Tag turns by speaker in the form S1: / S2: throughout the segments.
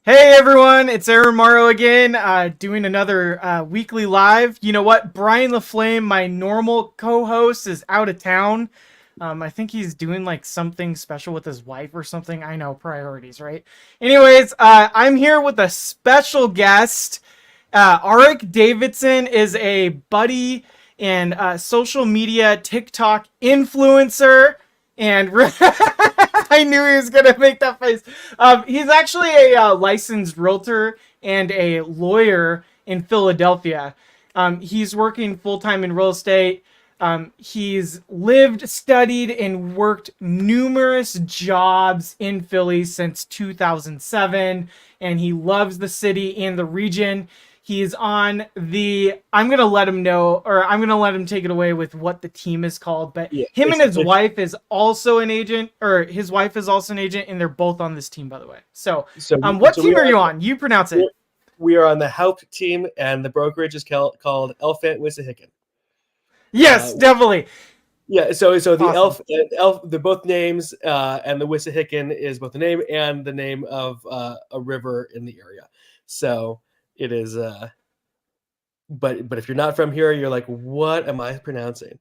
S1: Hey everyone, it's Aaron Morrow again, doing another weekly live. You know what? Brian LaFlame, my normal co-host, is out of town. I think he's doing like something special with his wife or something. I know, priorities, right? Anyways, I'm here with a special guest. Arik Davidson is a buddy and social media TikTok influencer. And I knew he was gonna make that face. He's actually a licensed realtor and a lawyer in Philadelphia. He's working full time in real estate. He's lived, studied, and worked numerous jobs in Philly since 2007, and he loves the city and the region. He's on the. I'm gonna let him know, or I'm gonna let him take it away with what the team is called. But
S2: Yeah,
S1: him and his
S2: it's
S1: wife is also an agent, or his wife is also an agent, and they're both on this team, by the way. So,
S2: so
S1: what
S2: so
S1: team are you on? You pronounce
S2: we
S1: it.
S2: we are on the help team, and the brokerage is called Elfant Wissahickon.
S1: Yes,
S2: Uh,
S1: definitely.
S2: yeah, so the
S1: Awesome.
S2: elf, they're both names, and the Wissahickon is both the name and the name of a river in the area. So it is. But if you're not from here, you're like, what am I pronouncing?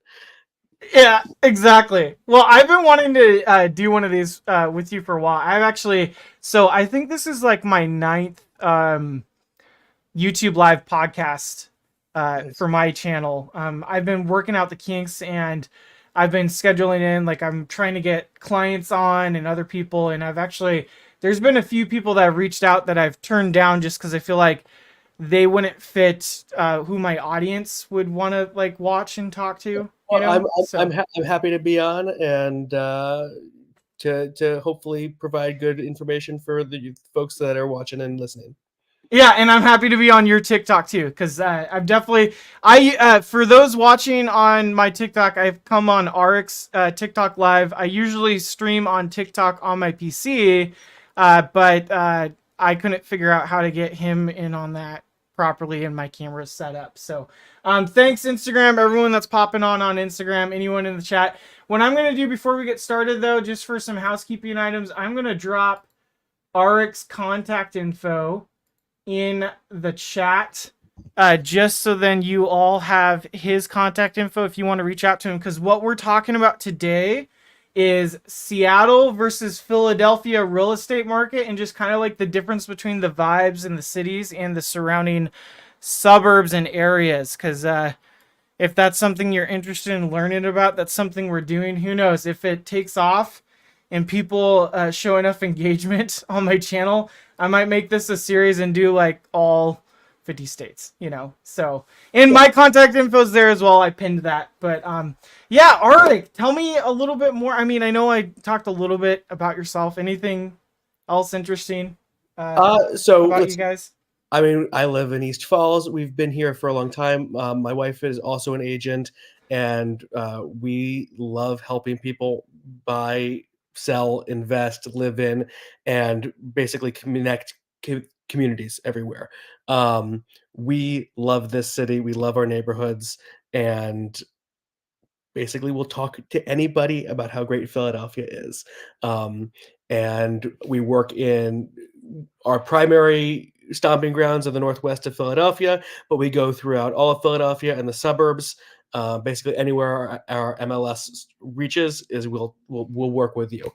S1: Yeah, exactly. Well, I've been wanting to do one of these with you for a while. I've actually, so I think this is like my ninth YouTube live podcast
S2: Nice.
S1: for my channel. I've been working out the kinks and I've been scheduling in, like I'm trying to get clients on and other people. And I've actually, there's been a few people that have reached out that I've turned down just because I feel like they wouldn't fit who my audience would want to like watch and talk to, you
S2: Well, I'm
S1: know?
S2: I'm I'm,
S1: So.
S2: ha- I'm happy to be on and to hopefully provide good information for the folks that are watching and listening.
S1: Yeah, and I'm happy to be on your TikTok too, because I've definitely for those watching on my TikTok, I've come on RX TikTok live. I usually stream on TikTok on my PC, but I couldn't figure out how to get him in on that properly, and my camera set up. So, thanks Instagram, everyone that's popping on Instagram, anyone in the chat. What I'm gonna do before we get started, though, just for some housekeeping items, I'm gonna drop RX contact info in the chat, just so then you all have his contact info if you want to reach out to him, because what we're talking about today is Seattle versus Philadelphia real estate market, and just kind of like the difference between the vibes in the cities and the surrounding suburbs and areas, because if that's something you're interested in learning about, that's something we're doing. Who knows if it takes off and people show enough engagement on my channel, I might make this a series and do like all 50 states, you know. So, and
S2: Yeah.
S1: my contact info is there as well. I pinned that. But yeah, all right. Tell me a little bit more. I mean, I know I talked a little bit about yourself. Anything else interesting
S2: So
S1: about you
S2: let's.
S1: guys?
S2: I mean, I live in East Falls. We've been here for a long time. My wife is also an agent, and we love helping people buy, sell, invest, live in, and basically connect communities everywhere. Um, we love this city. We love our neighborhoods, and basically we'll talk to anybody about how great Philadelphia is. Um, and we work in our primary stomping grounds of the northwest of Philadelphia, but we go throughout all of Philadelphia and the suburbs. Basically, anywhere our MLS reaches, is we'll work with you,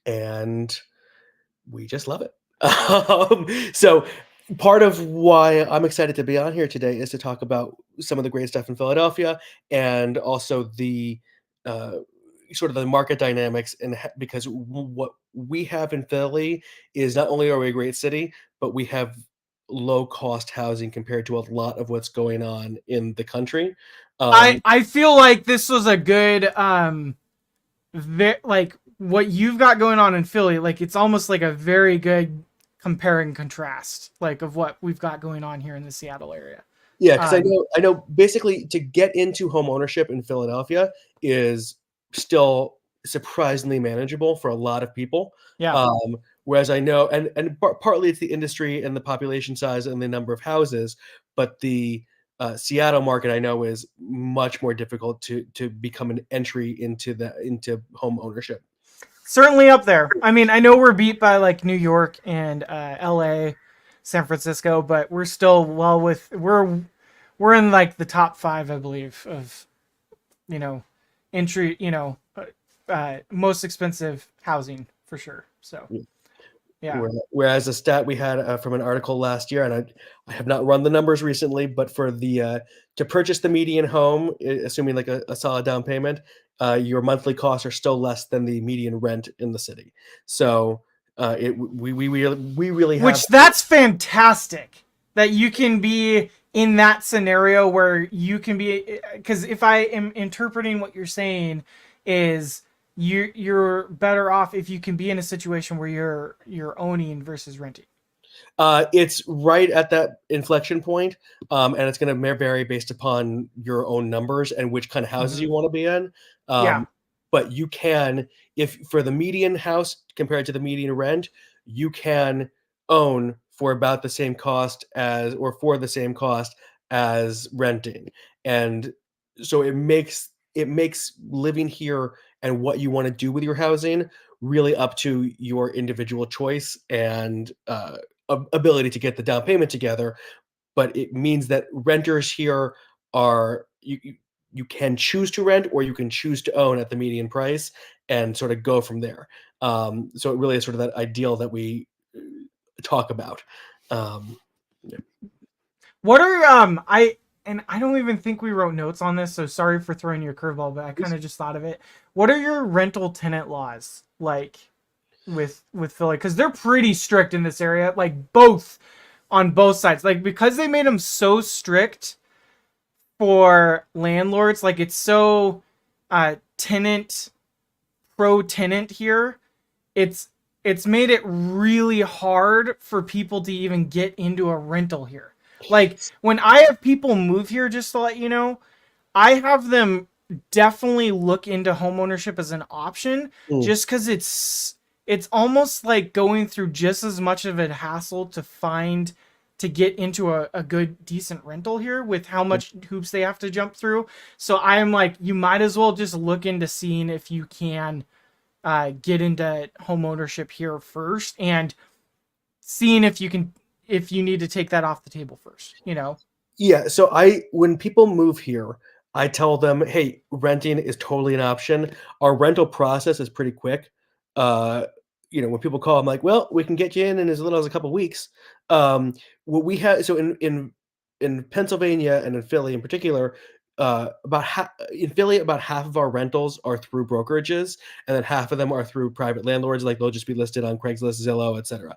S2: and we just love it. So part of why I'm excited to be on here today is to talk about some of the great stuff in Philadelphia and also the uh, sort of the market dynamics and because what we have in Philly is not only are we a great city, but we have low cost housing compared to a lot of what's going on in the country.
S1: I
S2: Um,
S1: I feel like this was a good like what you've got going on in Philly, like it's almost like a very good compare and contrast, like of what we've got going on here in the Seattle area.
S2: Yeah, because I
S1: Um,
S2: know I know basically to get into home ownership in Philadelphia is still surprisingly manageable for a lot of people.
S1: yeah,
S2: Whereas I know partly it's the industry and the population size and the number of houses, but the Seattle market I know is much more difficult to become an entry into home ownership.
S1: certainly up there. I mean, I know we're beat by like New York and LA, San Francisco, but we're still well with we're in like the top 5, I believe, of you know entry, most expensive housing for sure. So yeah.
S2: Whereas a stat we had from an article last year, and I have not run the numbers recently, but for the to purchase the median home, assuming like a solid down payment, your monthly costs are still less than the median rent in the city. So we really have.
S1: Which that's fantastic that you can be in that scenario where you can be, because if I am interpreting what you're saying is you're better off if you can be in a situation where you're owning versus renting.
S2: It's right at that inflection point, and it's going to vary based upon your own numbers and which kind of houses
S1: Hmm.
S2: you want to be in.
S1: Yeah.
S2: But you can, if for the median house compared to the median rent, you can own for about the same cost as, or for the same cost as renting, and so it makes living here and what you want to do with your housing really up to your individual choice and ability to get the down payment together. But it means that renters here are you can choose to rent or you can choose to own at the median price and sort of go from there. So it really is sort of that ideal that we talk about. Um, yeah.
S1: What are I and I don't even think we wrote notes on this, so sorry for throwing you a curveball, but I kind of just thought of it. What are your rental tenant laws like with Philly? Because they're pretty strict in this area, like both on both sides. Like because they made them so strict for landlords, like it's so tenant pro tenant here. It's it's made it really hard for people to even get into a rental here. Like when I have people move here, just to let you know, I have them definitely look into homeownership as an option
S2: Mm.
S1: just because it's almost like going through just as much of a hassle to get into a good decent rental here with how much hoops they have to jump through. So I am like, you might as well just look into seeing if you can get into home ownership here first and seeing if you need to take that off the table first.
S2: Yeah, so I when people move here, I tell them, "Hey, renting is totally an option. Our rental process is pretty quick." Uh, when people call, I'm like, "Well, we can get you in as little as a couple weeks." What we have, so in Pennsylvania and in Philly in particular, in Philly, about half of our rentals are through brokerages, and then half of them are through private landlords. Like they'll just be listed on Craigslist, Zillow, etc.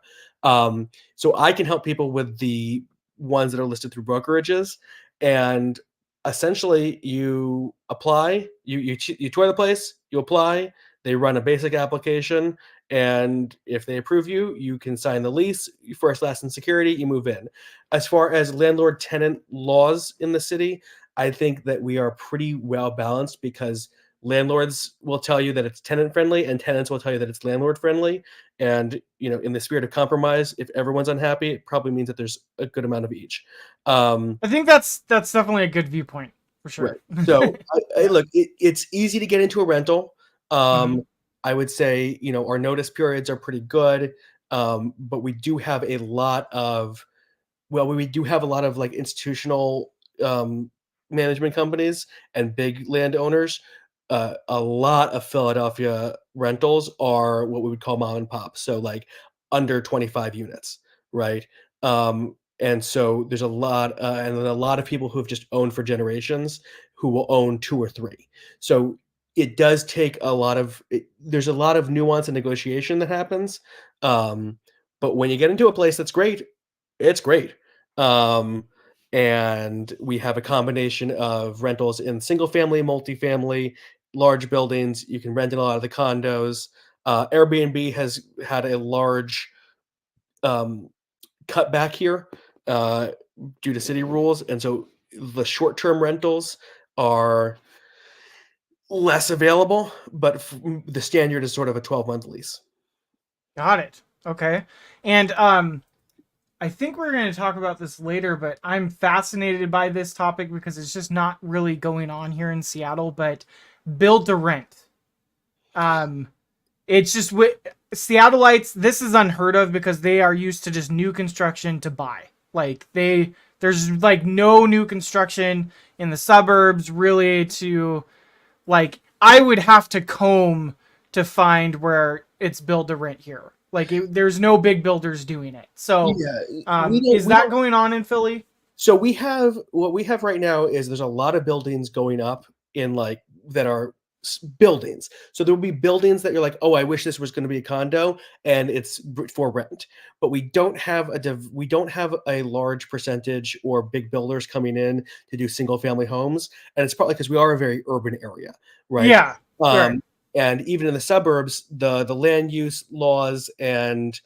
S2: So I can help people with the ones that are listed through brokerages, and essentially you apply, you tour the place, you apply, they run a basic application, and if they approve you, you can sign the lease, first, last, and security, you move in. As far as landlord tenant laws in the city, I think that we are pretty well balanced because landlords will tell you that it's tenant friendly and tenants will tell you that it's landlord friendly. And in the spirit of compromise, if everyone's unhappy, it probably means that there's a good amount of each. um,
S1: I think that's definitely a good viewpoint for
S2: right.
S1: sure.
S2: So
S1: Yeah.
S2: look, it's easy to get into a rental.
S1: Hmm.
S2: um, I would say our notice periods are pretty good. But we do have a lot of well, we do have a lot of like institutional um, management companies and big landowners. A lot of Philadelphia rentals are what we would call mom and pop, so like under 25 units, right? And so there's a lot, and then a lot of people who have just owned for generations who will own two or three. So it does take a lot of. There's a lot of nuance and negotiation that happens. Um, but when you get into a place that's great, it's great. Um, and we have a combination of rentals in single family, multifamily, large buildings. You can rent in a lot of the condos. Airbnb has had a large um, cutback here uh, due to city rules. And so the short term rentals are less available, but the standard is sort of a 12-month lease.
S1: Got it. Okay. And I think we're going to talk about this later, but I'm fascinated by this topic because it's just not really going on here in Seattle, but build to rent. Um it's just with Seattleites, this is unheard of because they are used to just new construction to buy. Like there's like no new construction in the suburbs really to like I would have to comb to find where it's build to rent here. Like there's no big builders doing it. So
S2: Yeah, we don't
S1: is
S2: we
S1: that
S2: don't
S1: going on in Philly?
S2: so we have what we have right now is there's a lot of buildings going up in like that are buildings. So there will be buildings that you're like, oh, I wish this was going to be a condo, and it's for rent. But we don't have a large percentage or big builders coming in to do single family homes, and it's probably because we are a very urban area, right?
S1: Yeah. Right.
S2: Um, and even in the suburbs, the land use laws and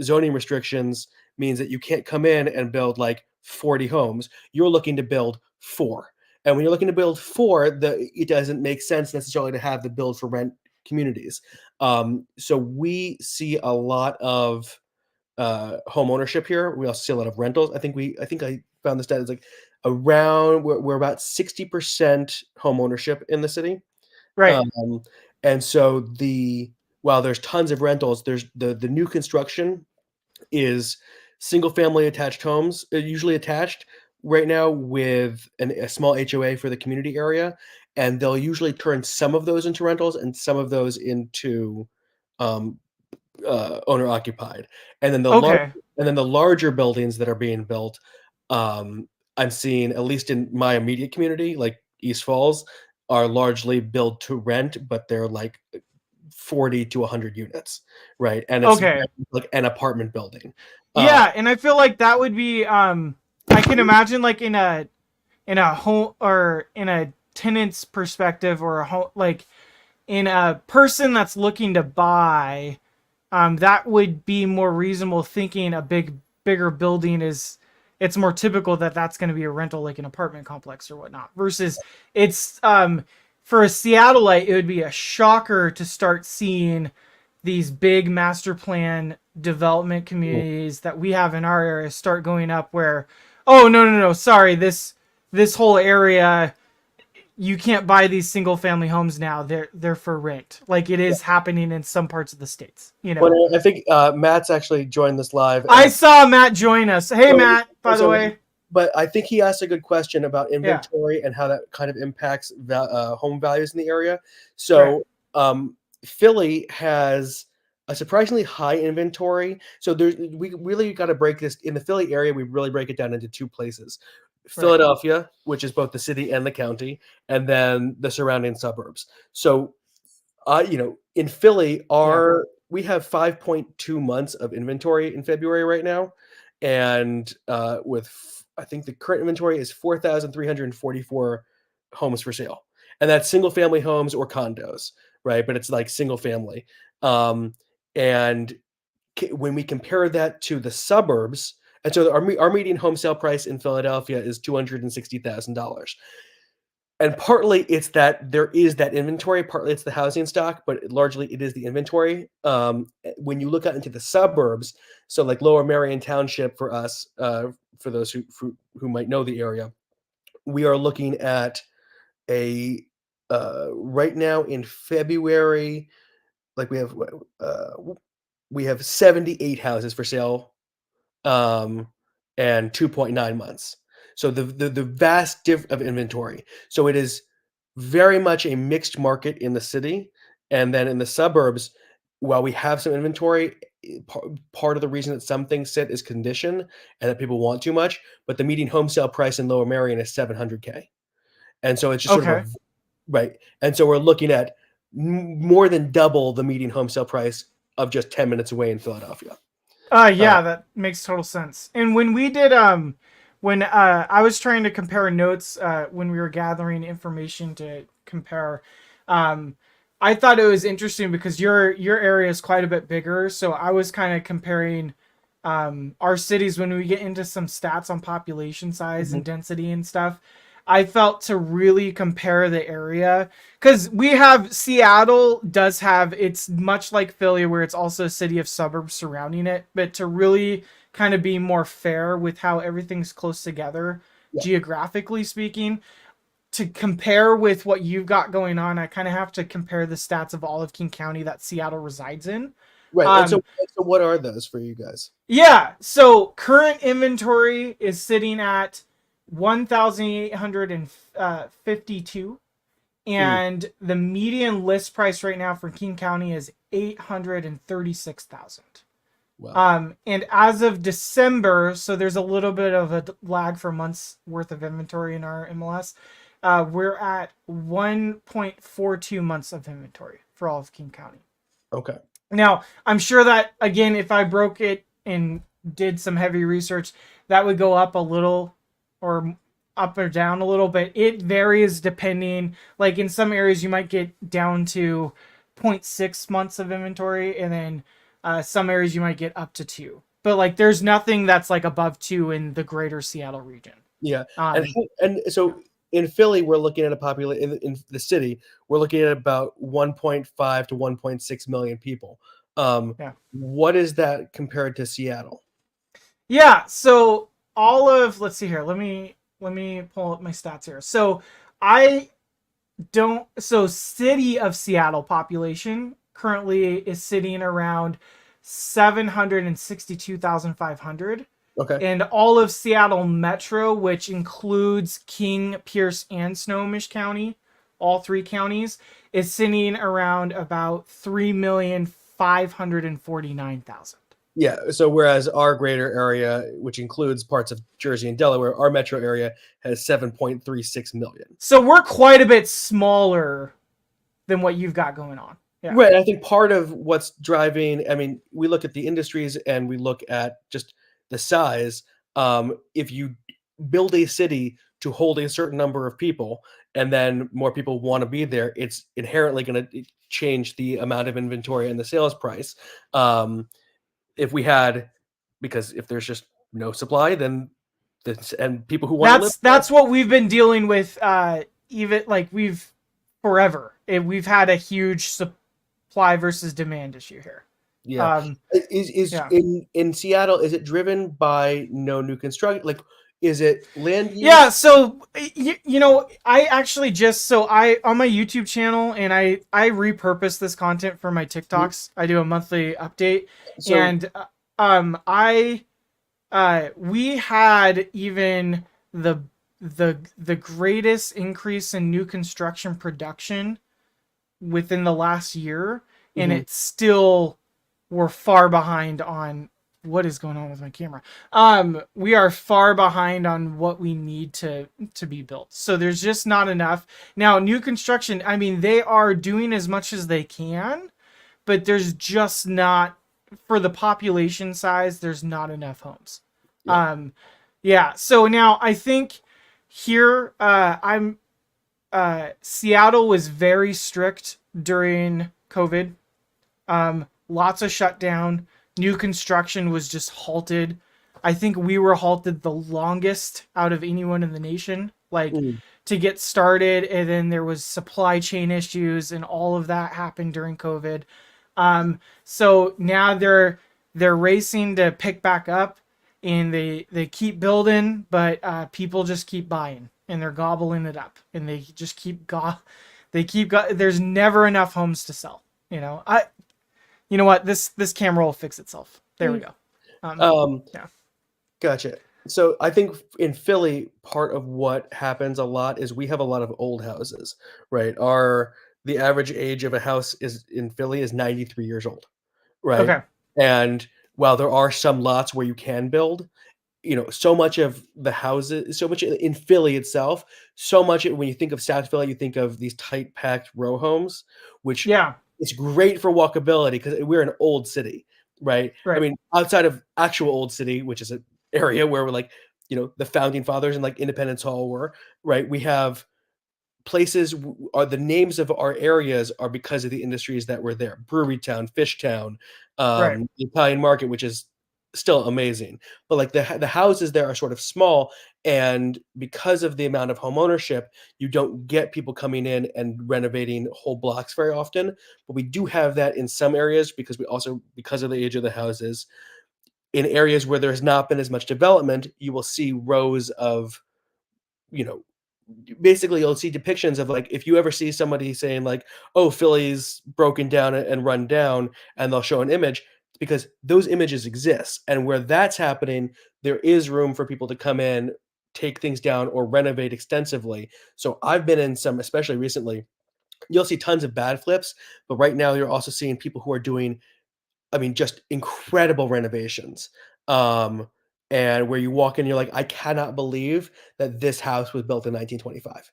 S2: zoning restrictions means that you can't come in and build like 40 homes. You're looking to build 4. And when you're looking to build 4, it doesn't make sense necessarily to have the build for rent communities. So we see a lot of home ownership here. We also see a lot of rentals. I think I found the stat is like around we're about 60% home ownership in the city.
S1: Right.
S2: Um, and so while there's tons of rentals, there's the new construction is single family attached homes, usually attached right now with a small HOA for the community area, and they'll usually turn some of those into rentals and some of those into um, owner occupied. And then
S1: Okay.
S2: the larger buildings that are being built, I'm seeing at least in my immediate community, like East Falls, are largely built to rent, but they're like 40 to 100 units, right? And it's
S1: Okay.
S2: like an apartment building. Uh,
S1: Yeah, and I feel like that would be I can imagine like in a home or in a tenant's perspective or a home like in a person that's looking to buy, that would be more reasonable thinking a bigger building is it's more typical that that's going to be a rental like an apartment complex or whatnot versus it's for a Seattleite it would be a shocker to start seeing these big master plan development communities that we have in our area start going up where oh no sorry this whole area you can't buy these single family homes now. They're for rent. Like it is happening in some parts of the states, you know.
S2: well, I think Matt's actually joined this live,
S1: I
S2: and
S1: saw Matt join us. Hey
S2: so,
S1: Matt, by the
S2: so
S1: way.
S2: but I think he asked a good question about
S1: Yeah.
S2: inventory and how that kind of impacts home values in the area.
S1: Right.
S2: So Philly has a surprisingly high inventory. So we really got to break this in the Philly area. We really break it down into 2 places:
S1: Right.
S2: Philadelphia, which is both the city and the county, and then the surrounding suburbs. So in Philly,
S1: Yeah.
S2: our we have 5.2 months of inventory in February right now, and I think the current inventory is 4,344 homes for sale, and that's single family homes or condos, right? But it's like single family, and when we compare that to the suburbs, and so our median home sale price in Philadelphia is $260,000. And partly it's that there is that inventory, partly it's the housing stock, but largely it is the inventory. When you look out into the suburbs, so like Lower Merion Township for us, for those who might know the area, we are looking at a right now in February, like we have 78 houses for sale, um, and 2.9 months. So the vast diff of inventory. So it is very much a mixed market in the city, and then in the suburbs, while we have some inventory, part of the reason that some things sit is condition and that people want too much, but the median home sale price in Lower Merion is 700K. And so it's just sort of
S1: Okay.
S2: a right. And so we're looking at more than double the median home sale price of just 10 minutes away in Philadelphia. Uh,
S1: Yeah, that makes total sense. And when we did when I was trying to compare notes when we were gathering information to compare um I thought it was interesting because your area is quite a bit bigger, so I was kind of comparing our cities when we get into some stats on population size
S2: mhm,
S1: and density and stuff. I felt to really compare the area because we have Seattle does have it's much like Philly where it's also a city of suburbs surrounding it, but to really kind of be more fair with how everything's close together
S2: yeah.
S1: geographically speaking, to compare with what you've got going on, I kind of have to compare the stats of all of King County that Seattle resides in.
S2: Right. And
S1: Um,
S2: so what are those for you guys?
S1: yeah, so current inventory is sitting at 1,852,
S2: Mm,
S1: and the median list price right now for King County is 836,000.
S2: wow.
S1: And as of December, so there's a little bit of a lag for months worth of inventory in our MLS. We're at 1.42 months of inventory for all of King County.
S2: Okay.
S1: Now, I'm sure that again, if I broke it and did some heavy research, that would go up a little or up or down a little, but it varies depending. Like in some areas, you might get down to zero point 0.6 months of inventory, and then some areas you might get up to 2. But like, there's nothing that's like above 2 in the greater Seattle region.
S2: Yeah. And
S1: Um, yeah.
S2: so in Philly, we're looking at a population in the city, we're looking at about 1.5 to 1.6 million people.
S1: Yeah.
S2: What is that compared to Seattle?
S1: Yeah, so all of let's see here. Let me pull up my stats here. So I don't so city of Seattle population currently is sitting around 762,500,
S2: Okay.
S1: and all of Seattle Metro, which includes King, Pierce, and Snohomish County, all three counties, is sitting around about 3,549,000.
S2: Yeah. So whereas our greater area, which includes parts of Jersey and Delaware, our metro area has 7.36 million.
S1: So we're quite a bit smaller than what you've got going on. Yeah.
S2: Right. I think part of what's driving, I mean, we look at the industries and we look at just the size. If you build a city to hold a certain number of people and then more people want to be there, it's inherently going to change the amount of inventory and the sales price. If we had, because if there's just no supply, then this, and people who want to live there,
S1: That's what we've been dealing with even like we've forever. We've had a huge supply versus demand issue here.
S2: yeah.
S1: Um
S2: Is
S1: yeah.
S2: in Seattle, is it driven by no new construction? Like, is it land
S1: Yeah,
S2: use?
S1: so I actually just so I on my YouTube channel, and I repurpose this content for my
S2: Mhm.
S1: TikToks. I do a monthly update,
S2: So,
S1: and I we had even the greatest increase in new construction production within the last year, and
S2: mhm,
S1: it's still we're far behind on what is going on with my camera. We are far behind on what we need to be built. So there's just not enough. Now, new construction, I mean, they are doing as much as they can, but there's just not for the population size, there's not enough homes.
S2: yeah.
S1: Um yeah, so now I think here I'm Seattle was very strict during COVID. Lots of shutdown. New construction was just halted. I think we were halted the longest out of anyone in the nation, like
S2: Mm,
S1: to get started. And then there was supply chain issues, and all of that happened during COVID. So now they're racing to pick back up, and they keep building, but people just keep buying, and they're gobbling it up, and they just there's never enough homes to sell. You know what? This camera will fix itself. There we
S2: mm.
S1: go.
S2: Um,
S1: Yeah.
S2: Gotcha. So I think in Philly, part of what happens a lot is we have a lot of old houses, right? The average age of a house is in Philly is 93 years old, right?
S1: Okay.
S2: And while there are some lots where you can build, so much of the houses, so much in Philly itself, so much when you think of South Philly, you think of these tight packed row homes, which
S1: Yeah.
S2: is great for walkability because we're an old city, right? I
S1: Right.
S2: mean, outside of actual old city, which is an area where we're like, the founding fathers and like Independence Hall were, right? We have places are the names of our areas are because of the industries that were there. Brewery Town, Fish Town,
S1: Right.
S2: the Italian Market, which is still amazing. But like the houses there are sort of small, and because of the amount of home ownership, you don't get people coming in and renovating whole blocks very often. But we do have that in some areas because we also because of the age of the houses. In areas where there has not been as much development, you will see rows of you know basically you'll see depictions of like if you ever see somebody saying like, "Oh, Philly's broken down and run down," and they'll show an image, it's because those images exist, and where that's happening, there is room for people to come in, take things down, or renovate extensively. So I've been in some, especially recently. You'll see tons of bad flips, but right now you're also seeing people who are doing, I mean, just incredible renovations. Um, and where you walk in, you're like, I cannot believe that this house was built in 1925,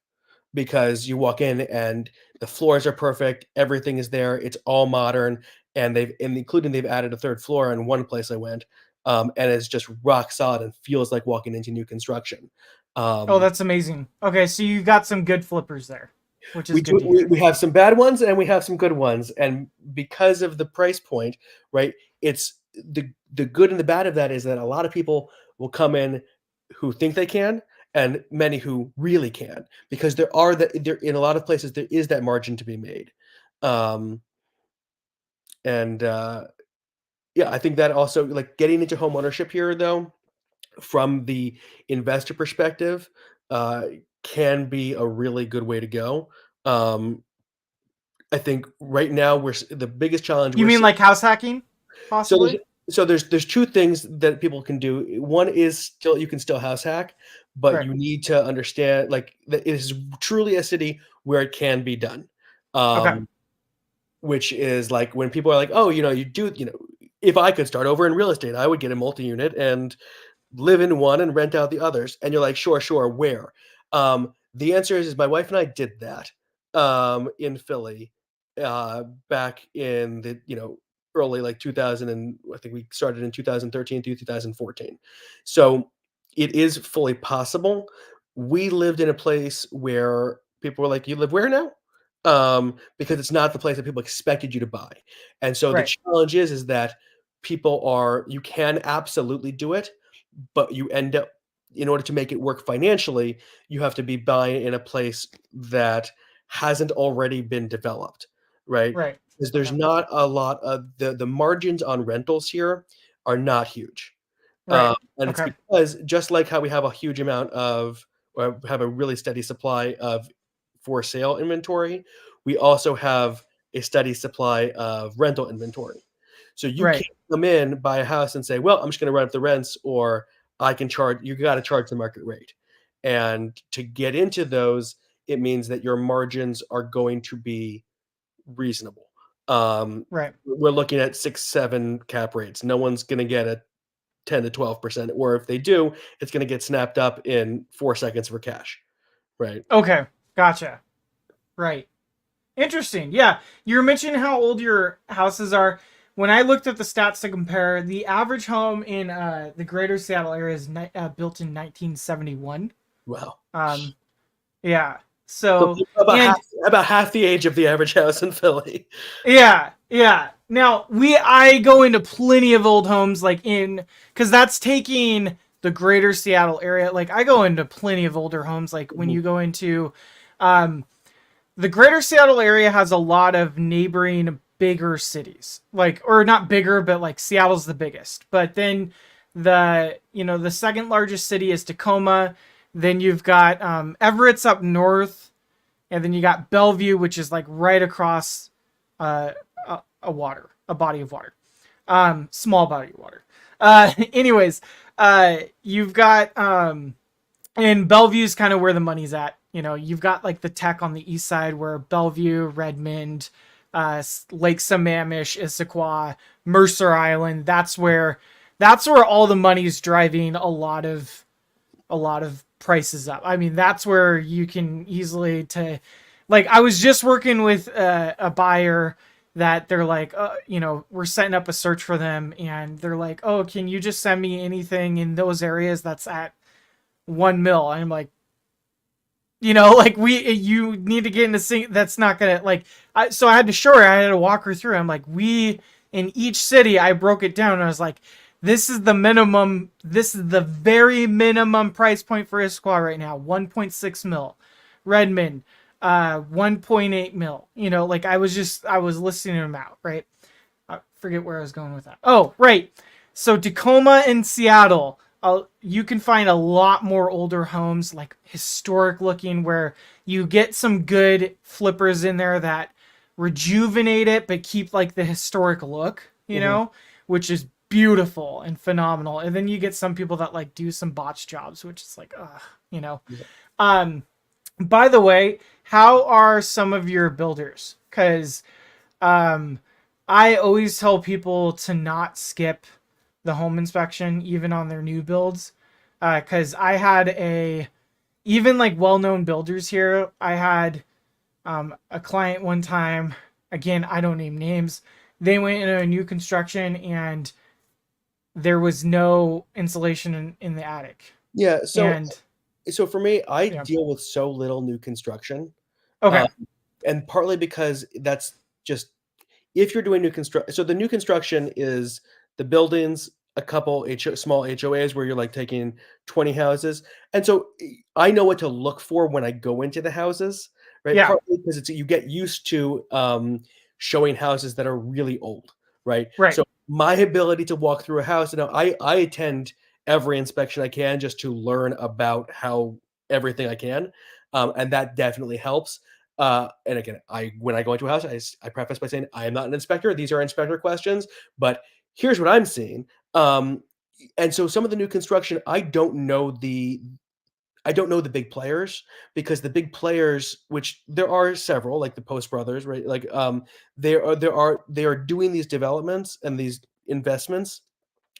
S2: because you walk in and the floors are perfect, everything is there, it's all modern, and including they've added a third floor in one place I went, and it's just rock solid and feels like walking into new construction.
S1: Oh,
S2: Um,
S1: that's amazing. Okay, so you got some good flippers there, which is
S2: we
S1: good
S2: do
S1: to hear.
S2: we have some bad ones and we have some good ones, and because of the price point, right? It's the good and the bad of that is that a lot of people will come in who think they can, and many who really can, because there in a lot of places there is that margin to be made. Um, and yeah, I think that also, like, getting into home ownership here though, from the investor perspective, uh, can be a really good way to go. Um, I think right now the biggest challenge
S1: You
S2: we're
S1: mean
S2: seeing.
S1: like house hacking,
S2: So there's
S1: possibly?
S2: there's two things that people can do. One is still you can still house hack, but
S1: Right.
S2: you need to understand like that it is truly a city where it can be done.
S1: Okay.
S2: Um, which is like when people are like, oh, if I could start over in real estate, I would get a multi-unit and live in one and rent out the others. And you're like, sure, sure, where? The answer is my wife and I did that in Philly back in the early like 2000, and I think we started in 2013 through 2014. So it is fully possible. We lived in a place where people were like, "You live where now?" Because it's not the place that people expected you to buy. And so the
S1: Right.
S2: challenge is that you can absolutely do it, but you end up, in order to make it work financially, you have to be buying in a place that hasn't already been developed, right?
S1: Right.
S2: Because there's
S1: Okay.
S2: not a lot of the margins on rentals here are not huge.
S1: Right.
S2: And it's
S1: Okay.
S2: because just like how we have a huge amount of, or have a really steady supply of for sale inventory, we also have a steady supply of rental inventory. So you
S1: Right.
S2: can't come in, buy a house and say, well, I'm just going to run up the rents, or you got to charge the market rate. And to get into those, it means that your margins are going to be reasonable.
S1: Right.
S2: We're looking at 6, 7 cap rates. No one's going to get a 10 to 12%, or if they do, it's going to get snapped up in 4 seconds for cash, right?
S1: Okay. Gotcha. Right. Interesting. Yeah. You were mentioning how old your houses are. When I looked at the stats to compare, the average home in the greater Seattle area is built in 1971.
S2: Wow.
S1: Um, yeah.
S2: So
S1: So,
S2: about half
S1: and
S2: about half the age of the average house in Philly.
S1: yeah, yeah. Now I go into plenty of old homes like in because that's taking the greater Seattle area. Like I go into plenty of older homes. Like when
S2: Mhm.
S1: you go into um, the greater Seattle area has a lot of neighboring bigger cities. Like or not bigger, but like Seattle's the biggest. But then the second largest city is Tacoma. Then you've got Everett's up north, and then you got Bellevue, which is like right across uh, a body of water, small body of water. Anyways, you've got and Bellevue's kind of where the money's at. You know, you've got like the tech on the east side where Bellevue, Redmond, Lake Sammamish, Issaquah, Mercer Island. That's where all the money's driving a lot of prices up. I mean, that's where you can easily to like I was just working with a buyer that they're like, we're setting up a search for them and they're like, "Oh, can you just send me anything in those areas that's at 1 mil?" And I'm like, like you need to get in the sync. That's not gonna like. So I had to show her. I had to walk her through. I'm like, we in each city. I broke it down. And I was like, this is the minimum. This is the very minimum price point for Issaquah right now. 1.6 mil. Redmond, 1.8 mil. Like I was listing them out. Right. I forget where I was going with that. Oh, right. So Tacoma and Seattle you can find a lot more older homes, like historic looking, where you get some good flippers in there that rejuvenate it but keep like the historic look,
S2: Mhm.
S1: which is beautiful and phenomenal. And then you get some people that like do some botch jobs, which is like, ugh, you know.
S2: Yeah.
S1: Um, by the way, how are some of your builders? Because um, I always tell people to not skip the home inspection, even on their new builds. Because I had even like well-known builders here. I had a client one time, again, I don't name names. They went into a new construction and there was no insulation in the attic.
S2: Yeah,
S1: And
S2: so for me, I
S1: yeah,
S2: deal with so little new construction, um,
S1: okay,
S2: and partly because that's just if you're doing new construction. So the new construction is the buildings, a couple small HOAs where you're, like, taking 20 houses, and so, I know what to look for when I go into the houses, right?
S1: yeah,
S2: Partly because it's you get used to, showing houses that are really old, right?
S1: right,
S2: So, my ability to walk through a house, I attend every inspection I can just to learn about how everything I can, and that definitely helps. And again, I when I go into a house, I preface by saying I am not an inspector. These are inspector questions, but here's what I'm seeing. Um, and so some of the new construction, I don't know the big players because the big players, which there are several, like the Post Brothers, right? Like they are doing these developments and these investments,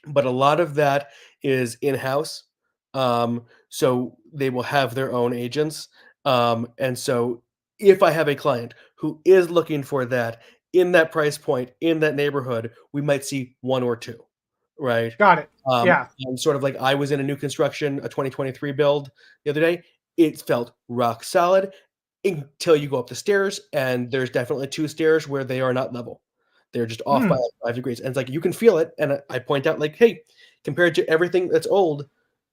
S2: but a lot of that is in-house. So they will have their own agents. And so if I have a client who is looking for that in that price point, in that neighborhood, we might see 1 or 2, right?
S1: got it. Yeah,
S2: And sort of like I was in a new construction, a 2023 build the other day. It felt rock solid until you go up the stairs, and there's definitely 2 stairs where they are not level. They're just off by
S1: hmm,
S2: like 5 degrees, and it's like you can feel it, and I point out like, "Hey, compared to everything that's old,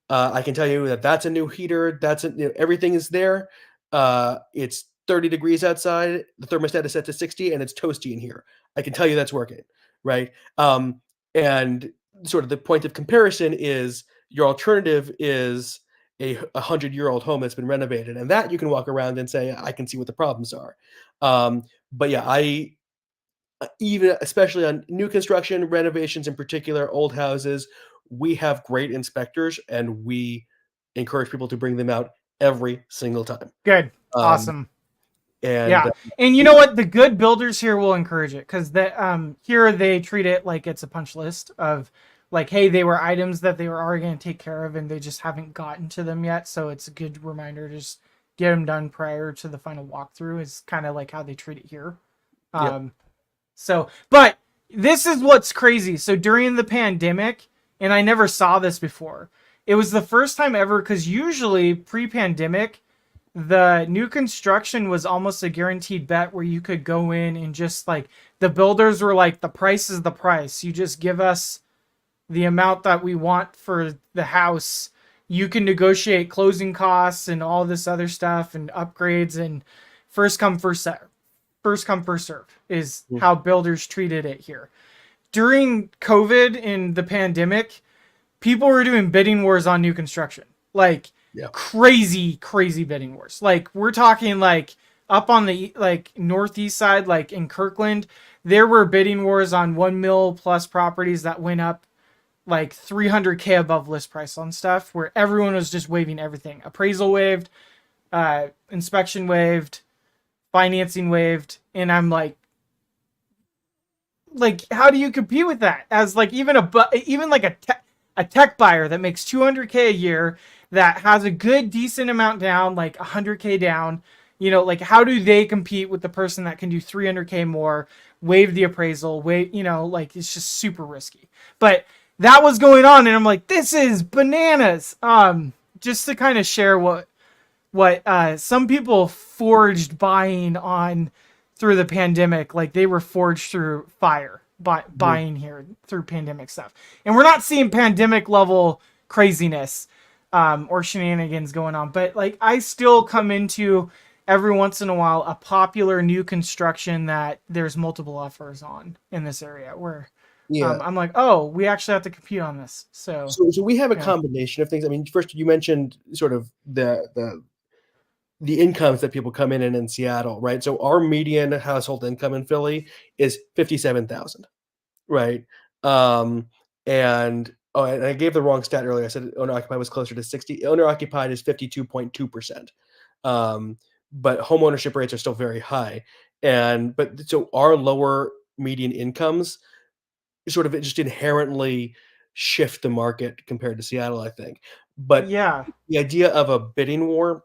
S2: I can tell you that that's a new heater, everything is there. It's 30 degrees outside, the thermostat is set to 60, and it's toasty in here. I can tell you that's working, right?" And sort of the point of comparison is your alternative is a 100-year-old home that's been renovated, and that you can walk around and say, "I can see what the problems are." But yeah, even especially on new construction, renovations in particular, old houses, we have great inspectors, and we encourage people to bring them out every single time.
S1: good,
S2: Um,
S1: awesome.
S2: and,
S1: Yeah. And you know what? The good builders here will encourage it because here they treat it like it's a punch list of like, hey, they were items that they were already going to take care of and they just haven't gotten to them yet. So it's a good reminder to just get them done prior to the final walkthrough is kind of like how they treat it here.
S2: yep,
S1: Um, but this is what's crazy. So during the pandemic, and I never saw this before, it was the first time ever because usually pre-pandemic, the new construction was almost a guaranteed bet where you could go in and just like the builders were like, the price is the price. You just give us the amount that we want for the house. You can negotiate closing costs and all this other stuff and upgrades and first come first serve. First come first serve is
S2: mm,
S1: how builders treated it here. During COVID and the pandemic, people were doing bidding wars on new construction. Like
S2: yeah,
S1: crazy bidding wars. Like we're talking like up on the like northeast side, like in Kirkland, there were bidding wars on 1 mil plus properties that went up like 300K above list price on stuff where everyone was just waiving everything. Appraisal waived, inspection waived, financing waived, and I'm like how do you compete with that as like even like a tech buyer that makes 200K a year that has a good decent amount down like 100K down, like how do they compete with the person that can do 300K more, waive the appraisal, waive, like it's just super risky. But that was going on and I'm like, this is bananas. Just to kind of share what some people forged buying on through the pandemic, like they were forged through fire
S2: mhm,
S1: buying here through pandemic stuff, and we're not seeing pandemic level craziness or shenanigans going on, but like I still come into every once in a while a popular new construction that there's multiple offers on in this area where
S2: Yeah.
S1: I'm like, oh, we actually have to compete on this. So
S2: So we have a
S1: yeah,
S2: combination of things. I mean, first you mentioned sort of the incomes that people come in Seattle, right? So our median household income in Philly is 57,000, right? Um, and I gave the wrong stat earlier. I said owner occupied was closer to 60. Owner occupied is 52.2%. Um, but home ownership rates are still very high. But so our lower median incomes sort of just inherently shift the market compared to Seattle, I think. But
S1: yeah,
S2: the idea of a bidding war,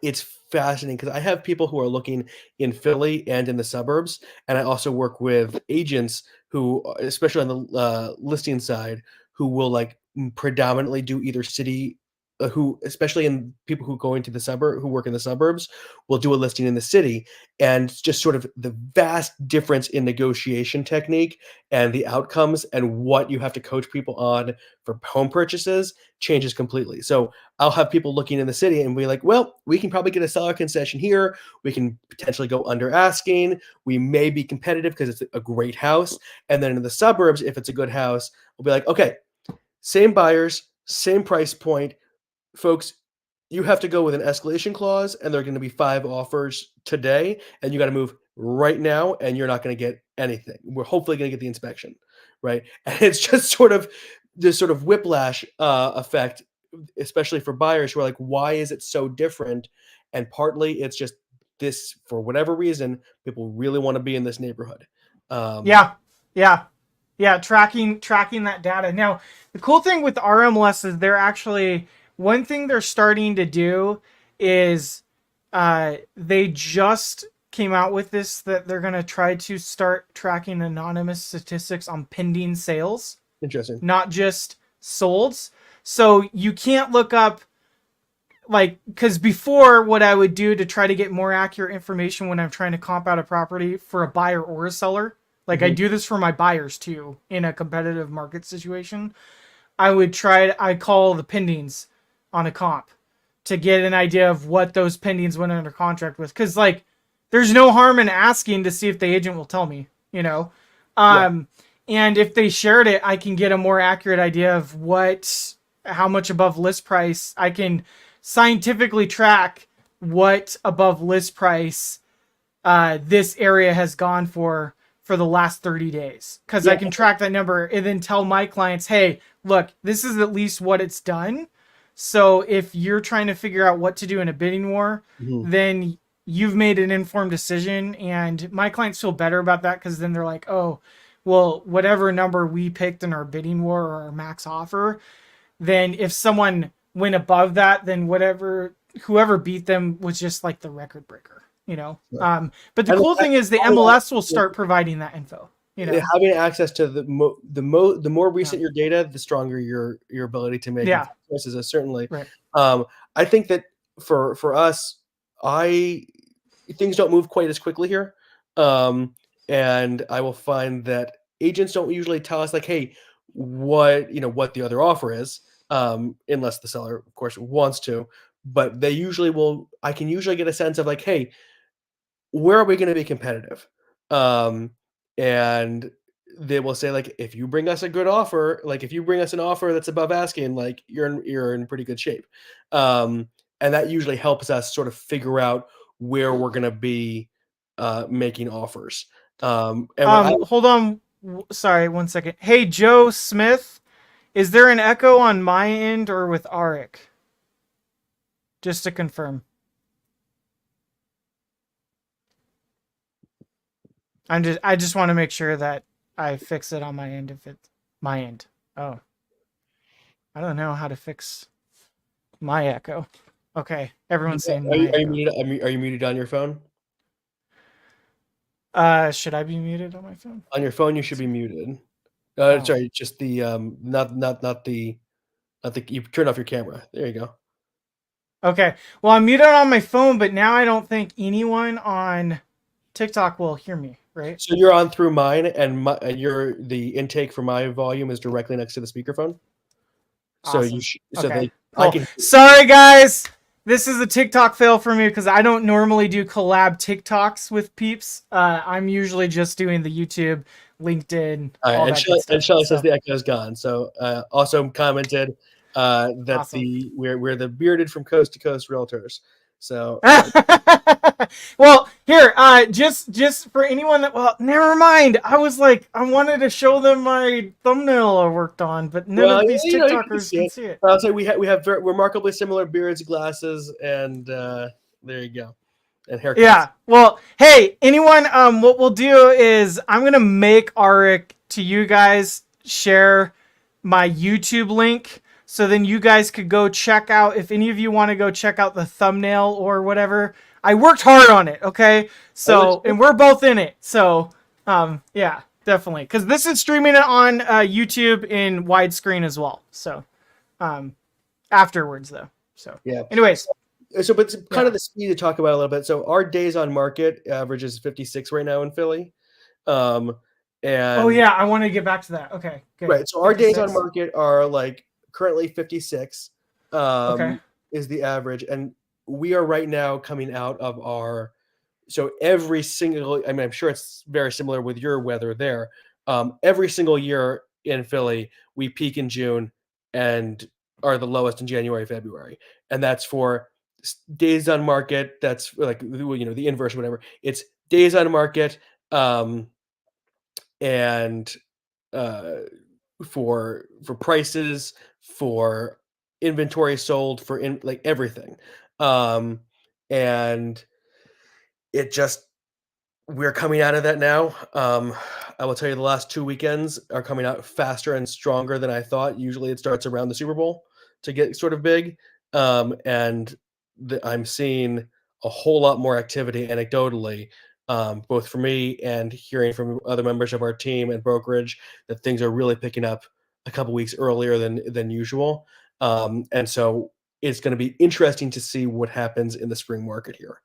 S2: it's fascinating because I have people who are looking in Philly and in the suburbs, and I also work with agents who, especially on the listing side, who will like predominantly do either city, who especially in people who go into the suburb, who work in the suburbs, will do a listing in the city, and just sort of the vast difference in negotiation technique and the outcomes and what you have to coach people on for home purchases changes completely. So I'll have people looking in the city and be like, well, we can probably get a seller concession here. We can potentially go under asking. We may be competitive because it's a great house. And then in the suburbs, if it's a good house, we'll be like, okay, same buyers, same price point. Folks, you have to go with an escalation clause, and there are going to be 5 offers today, and you got to move right now, and you're not going to get anything. We're hopefully going to get the inspection, right? And it's just sort of this sort of whiplash effect, especially for buyers who are like, why is it so different? And partly it's just this, for whatever reason, people really want to be in this neighborhood. Um,
S1: yeah, yeah, yeah. Tracking that data. Now, the cool thing with RMLS is they're actually one thing they're starting to do is they just came out with this that they're gonna try to start tracking anonymous statistics on pending sales,
S2: Interesting.
S1: not just solds. So you can't look up like because before what I would do to try to get more accurate information when I'm trying to comp out a property for a buyer or a seller, like I
S2: Mhm.
S1: do this for my buyers too in a competitive market situation. I call the pendings on a comp to get an idea of what those pendings went under contract with. Cause like there's no harm in asking to see if the agent will tell me, you know?
S2: Yeah.
S1: Um, and if they shared it, I can get a more accurate idea of how much above list price I can scientifically track what above list price this area has gone for the last 30 days because
S2: Yeah.
S1: I can track that number and then tell my clients, hey, look, this is at least what it's done. So if you're trying to figure out what to do in a bidding war,
S2: Mhm.
S1: then you've made an informed decision. And my clients feel better about that because then they're like, oh, well, whatever number we picked in our bidding war or our max offer, then if someone went above that, then whoever beat them was just like the record breaker, you know.
S2: Sure.
S1: But the
S2: And
S1: cool thing is the MLS will start providing that info, you know.
S2: having access to the more
S1: Yeah,
S2: recent your data, the stronger your ability to make
S1: yeah,
S2: informed choices is certainly.
S1: right.
S2: Um, I think that for us, I things don't move quite as quickly here, um, and I will find that agents don't usually tell us like, hey, what the other offer is, unless the seller, of course, wants to. But they usually will. I can usually get a sense of like, hey, where are we going to be competitive? Um, and they will say like, if you bring us a good offer, like if you bring us an offer that's above asking, like you're in pretty good shape. And that usually helps us sort of figure out where we're going to be making offers. And what I
S1: Hold on. Sorry, 1 second. Hey, Joe Smith, is there an echo on my end or with Arik? Just to confirm. I just want to make sure that I fix it on my end if it's my end. Oh, I don't know how to fix my echo. Okay, everyone's saying
S2: are
S1: my
S2: you
S1: echo.
S2: muted? Are you muted on your phone?
S1: Should I be muted on my phone?
S2: On your phone, you should
S1: Let's
S2: be
S1: see.
S2: muted.
S1: Oh,
S2: Sorry, just the not the you turn off your camera. There you go.
S1: okay. Well, I'm muted on my phone, but now I don't think anyone on TikTok will hear me, right?
S2: So you're on through mine, and the intake for my volume is directly next to the speakerphone. So
S1: Awesome. Okay,
S2: I
S1: cool.
S2: can.
S1: Sorry, guys. This is a TikTok fail for me because I don't normally do collab TikToks with peeps. I'm usually just doing the YouTube LinkedIn,
S2: All right,
S1: all that good
S2: And
S1: stuff.
S2: Shelly says
S1: So
S2: the echo's gone. So also commented that
S1: awesome.
S2: we're the bearded from coast to coast realtors. So
S1: Well, here, just for anyone that, well, never mind. I was like, I wanted to show them my thumbnail I worked on, but none
S2: well,
S1: of these
S2: you can
S1: TikTokers
S2: see
S1: can
S2: it.
S1: see it.
S2: I'll say we have remarkably similar beards, glasses, and there you go, and haircuts.
S1: Yeah. Well, hey, anyone, what we'll do is I'm gonna make Arik to you guys share my YouTube link, so then you guys could go check out, if any of you want to go check out the thumbnail or whatever. I worked hard on it, okay?
S2: Oh,
S1: So, and we're both in it. So, yeah, definitely, because this is streaming it on YouTube in widescreen as well. So, afterwards though. So,
S2: yeah.
S1: anyways,
S2: So, but it's kind
S1: yeah.
S2: of the speed to talk about a little bit. So, our days on market average is 56 right now in Philly. Um,
S1: Oh
S2: and
S1: yeah, I want to get back to that. Okay, good.
S2: right, so our days on
S1: 56.
S2: market are like currently 56
S1: Okay.
S2: is the average, and we are right now coming out of our so every single. I mean, I'm sure it's very similar with your weather there. Every single year in Philly, we peak in June and are the lowest in January, February, and that's for days on market. That's like the inverse, or whatever. It's days on market, um, and uh, for prices, for inventory sold, for like everything, um, and it just we're coming out of that now. I will tell you, the last 2 weekends are coming out faster and stronger than I thought. Usually, it starts around the Super Bowl to get sort of big, and I'm seeing a whole lot more activity anecdotally, both for me and hearing from other members of our team and brokerage that things are really picking up a couple weeks earlier than usual. And so it's going to be interesting to see what happens in the spring market here.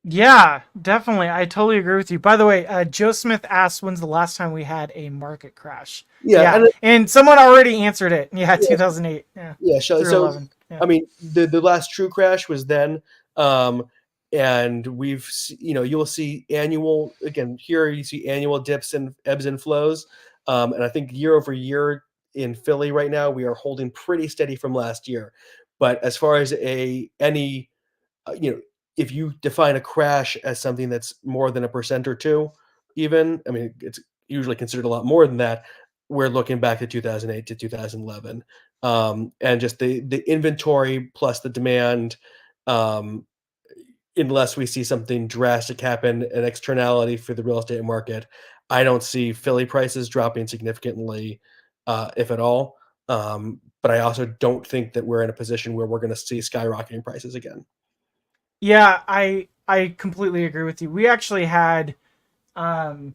S1: Yeah, definitely. I totally agree with you. By the way, Joe Smith asked, when's the last time we had a market crash?
S2: Yeah,
S1: Yeah,
S2: and
S1: and someone already answered it. Yeah,
S2: yeah,
S1: 2008. Yeah,
S2: yeah, Shelly.
S1: through
S2: So,
S1: 11. Yeah.
S2: I mean, the last true crash was then, and you'll see annual again here. You see annual dips and ebbs and flows, and I think year over year in Philly right now we are holding pretty steady from last year. But as far as any if you define a crash as something that's more than 1% or two, even, I mean, it's usually considered a lot more than that. We're looking back to 2008 to 2011, and just the inventory plus the demand. Um, Unless we see something drastic happen, an externality for the real estate market, I don't see Philly prices dropping significantly, if at all. But I also don't think that we're in a position where we're going to see skyrocketing prices again.
S1: Yeah, I completely agree with you. We actually had um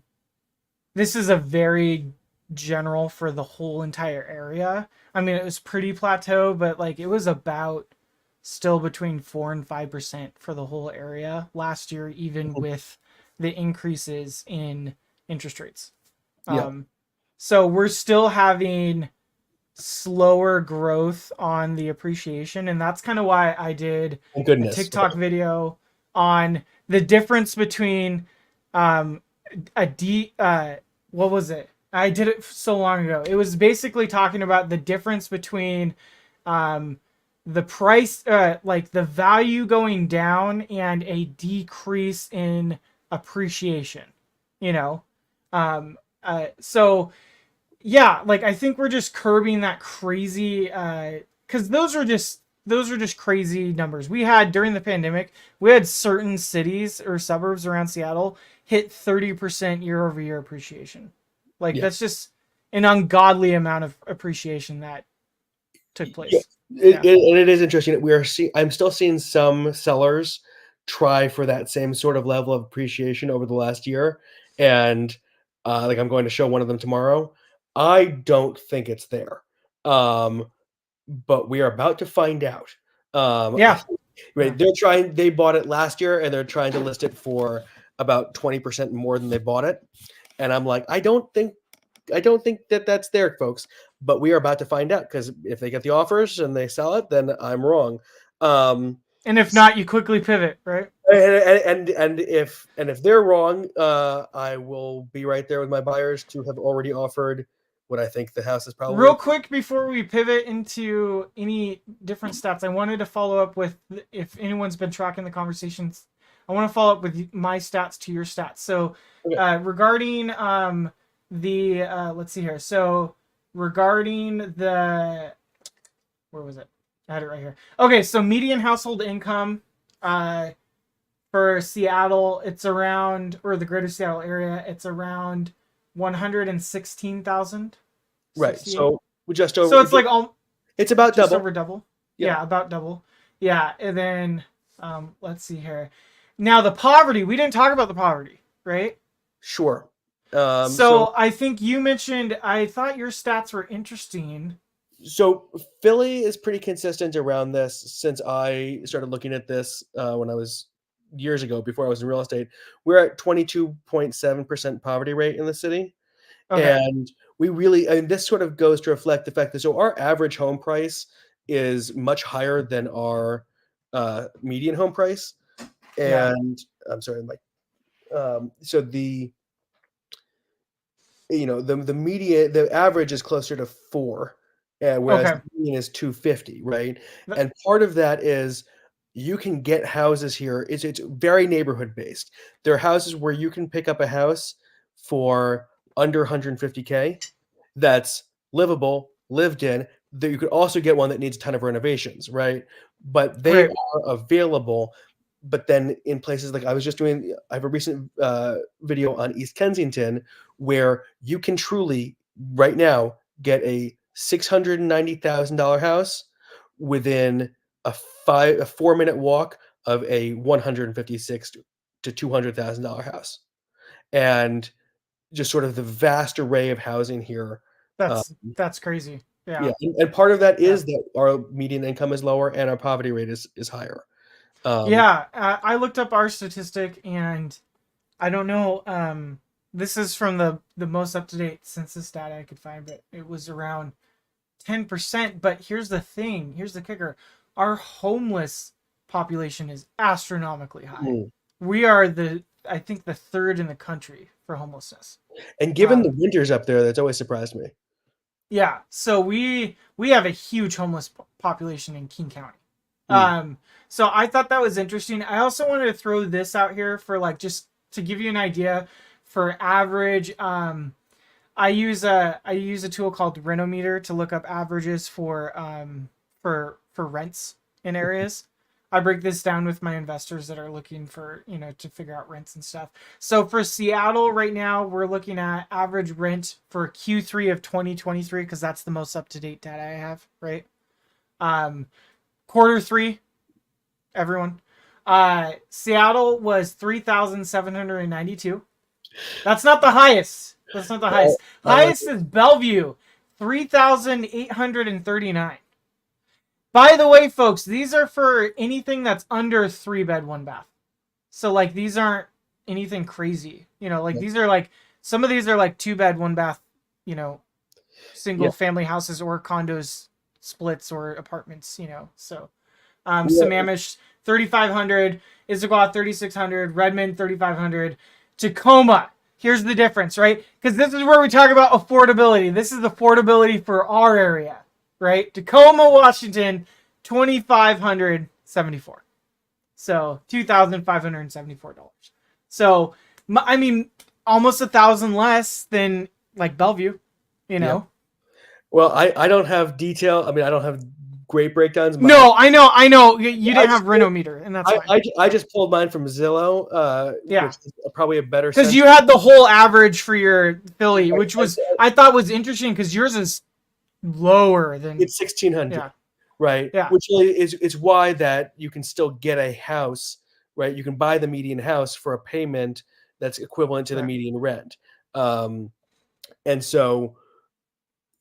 S1: this is a very general for the whole entire area. I mean, it was pretty plateau, but like it was about still between 4 and 5% for the whole area last year, even with the increases in interest rates.
S2: Yeah.
S1: Um, so we're still having slower growth on the appreciation, and that's kind of why I did
S2: Thank
S1: a
S2: goodness.
S1: TikTok video on the difference between um, a D. What was it? I did it so long ago. It was basically talking about the difference between um, the price, like the value going down and a decrease in appreciation. You know, so yeah, like I think we're just curbing that crazy because those are just crazy numbers. We had during the pandemic, we had certain cities or suburbs around Seattle hit 30% year over year appreciation. Like
S2: Yeah.
S1: that's just an ungodly amount of appreciation that took
S2: Yeah.
S1: place. Yeah.
S2: And it is interesting that I'm still seeing some sellers try for that same sort of level of appreciation over the last year. And like I'm going to show one of them tomorrow. I don't think it's there. Um, but we are about to find out. I
S1: Yeah.
S2: think,
S1: Yeah.
S2: right, they bought it last year and they're trying to list it for about 20% more than they bought it. And I'm like, I don't think that that's there, folks. But we are about to find out because if they get the offers and they sell it, then I'm wrong. Um,
S1: And if not, you quickly pivot, right?
S2: And if they're wrong, I will be right there with my buyers to have already offered what I think the house is probably
S1: Real
S2: worth.
S1: quick before we pivot into any different stats, I wanted to follow up with, if anyone's been tracking the conversations, I want to follow up with my stats to your stats. So
S2: Okay.
S1: regarding the let's see here. So regarding the, where was it? I had it right here. Okay, so median household income for Seattle, it's around, or the greater Seattle area, it's around 116,068.
S2: Right. So we just
S1: So
S2: over.
S1: it's like all
S2: It's about
S1: just
S2: double.
S1: over double.
S2: Yeah.
S1: Yeah, about double. Yeah, and then let's see here. Now the poverty, we didn't talk about the poverty, right?
S2: Sure. So
S1: So I think you mentioned, I thought your stats were interesting.
S2: so Philly is pretty consistent around this since I started looking at this when I was years ago before I was in real estate. We're at 22.7% poverty rate in the city.
S1: Okay.
S2: And we really, I mean, this sort of goes to reflect the fact that so our average home price is much higher than our median home price.
S1: Yeah.
S2: And I'm sorry, like, so the average is closer to 4, whereas
S1: Okay.
S2: the median is 250, right?
S1: Th-
S2: And part of that is you can get houses here. It's very neighborhood based. There are houses where you can pick up a house for under 150K that's livable, lived in. That you could also get one that needs a ton of renovations, right? But they
S1: Right.
S2: are available. But then in places like I have a recent video on East Kensington where you can truly right now get a $690,000 house within a 4-minute walk of a 156 to $200,000 house, and just sort of the vast array of housing here. Um,
S1: that's crazy.
S2: yeah,
S1: Yeah.
S2: and part of that
S1: Yeah.
S2: is that our median income is lower and our poverty rate is higher. Um,
S1: Yeah, I looked up our statistic, and I don't know. This is from the most up to date census data I could find, but it was around 10%. But here's the thing. Here's the kicker. Our homeless population is astronomically high.
S2: mm.
S1: We are I think the third in the country for homelessness.
S2: And given the
S1: Um,
S2: winters up there, that's always surprised me.
S1: yeah, so we have a huge homeless population in King County.
S2: Mm,
S1: Um, so I thought that was interesting. I also wanted to throw this out here for, like, just to give you an idea for average. I use a tool called Renometer to look up averages for rents in areas. I break this down with my investors that are looking for, to figure out rents and stuff. So for Seattle right now, we're looking at average rent for Q3 of 2023, because that's the most up to date data I have, right? Um, Quarter 3, everyone. Seattle was 3,792. That's not the highest. That's not the
S2: well,
S1: highest.
S2: I like
S1: Highest is Bellevue, 3,839. By the way, folks, these are for anything that's under 3 bed, 1 bath. So, like, these aren't anything crazy. Like,
S2: it.
S1: these are like, some of these are like 2 bed, 1 bath, you know,
S2: Yeah.
S1: single family houses or condos, splits or apartments. So,
S2: Yeah.
S1: Sammamish 3,500, Issaquah 3,600, Redmond 3,500, Tacoma. Here's the difference, right? Because this is where we talk about affordability. This is affordability for our area, right? Tacoma, Washington, 2,574. So $2,574. So I mean, almost 1,000 less than like Bellevue, you
S2: Yeah.
S1: know.
S2: Well, I don't have detail. I mean, I don't have great breakdowns.
S1: No, I know. You
S2: I
S1: didn't have
S2: just
S1: Renometer, and that's fine.
S2: I just pulled mine from Zillow,
S1: Yeah.
S2: which is probably a better
S1: Because
S2: sense.
S1: you had the whole average for your Philly, which
S2: I
S1: was, I thought was interesting, because yours is lower than.
S2: It's 1,600,
S1: Yeah.
S2: right?
S1: Yeah.
S2: Which really is why that you can still get a house, right? You can buy the median house for a payment that's equivalent to the
S1: Correct.
S2: median rent. Um, and so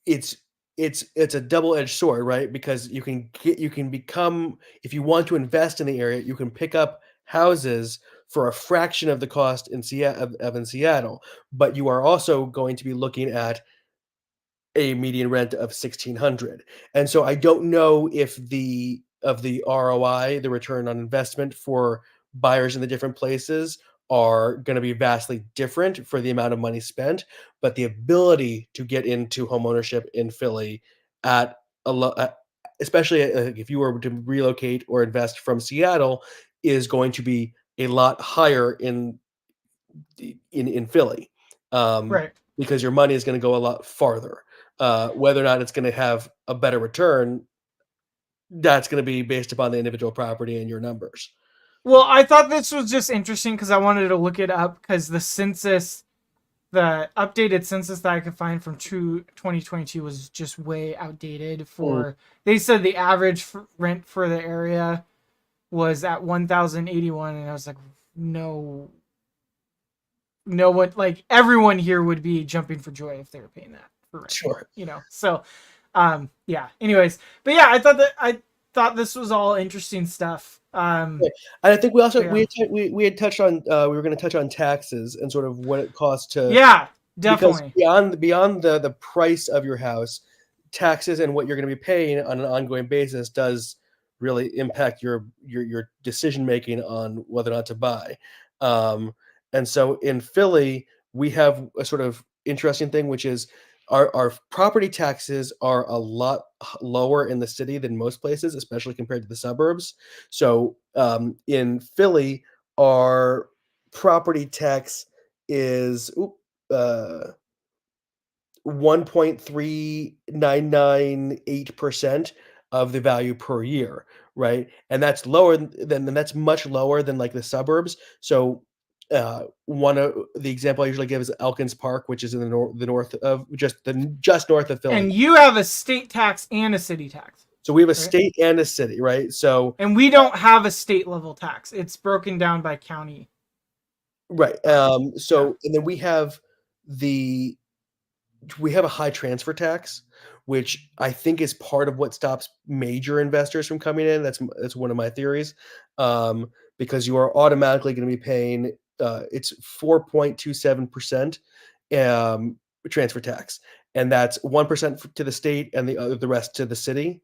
S2: it's it's a double-edged sword, right? Because you can become, if you want to invest in the area, you can pick up houses for a fraction of the cost in Seattle, but you are also going to be looking at a median rent of 1,600. And so I don't know if the ROI, the return on investment for buyers in the different places are going to be vastly different for the amount of money spent, but the ability to get into homeownership in Philly at especially if you were to relocate or invest from Seattle, is going to be a lot higher in Philly, um,
S1: Right.
S2: because your money is going to go a lot farther. Whether or not it's going to have a better return, that's going to be based upon the individual property and your numbers.
S1: Well, I thought this was just interesting because I wanted to look it up because the updated census that I could find from 2022 was just way outdated.
S2: Mm,
S1: They said the average rent for the area was at 1,081, and I was like, no, no one, like everyone here would be jumping for joy if they were paying that for rent,
S2: sure.
S1: So, yeah. Anyways, but yeah, I thought this was all interesting stuff.
S2: Yeah, and I think we also
S1: But yeah,
S2: we had touched on we were going to touch on taxes and sort of what it costs to,
S1: yeah,
S2: because
S1: definitely.
S2: beyond the price of your house, taxes and what you're going to be paying on an ongoing basis does really impact your decision making on whether or not to buy. Um, and so in Philly, we have a sort of interesting thing, which is our property taxes are a lot lower in the city than most places, especially compared to the suburbs. So in Philly, our property tax is 1.3998% of the value per year, right? And that's that's much lower than like the suburbs. So one of the example I usually give is Elkins Park, which is in the north of just north of Philly.
S1: And you have a state tax and a city tax,
S2: So we have a
S1: right?
S2: state and a city, right? So
S1: And we don't have a state level tax. It's broken down by county.
S2: right.
S1: Yeah.
S2: And then the we have a high transfer tax, which I think is part of what stops major investors from coming in. That's one of my theories, because you are automatically going to be paying. It's 4.27% transfer tax, and that's 1% to the state and the rest to the city,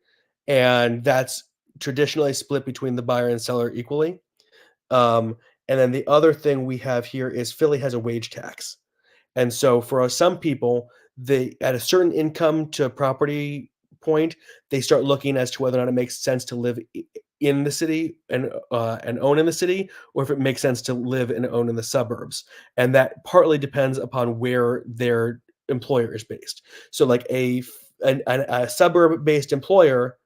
S2: and that's traditionally split between the buyer and seller equally. Um, and then the other thing we have here is Philly has a wage tax. And so for some people, they at a certain income to property point, they start looking as to whether or not it makes sense to live in the city and own in the city, or if it makes sense to live and own in the suburbs. And that partly depends upon where their employer is based. So like a suburb based employer,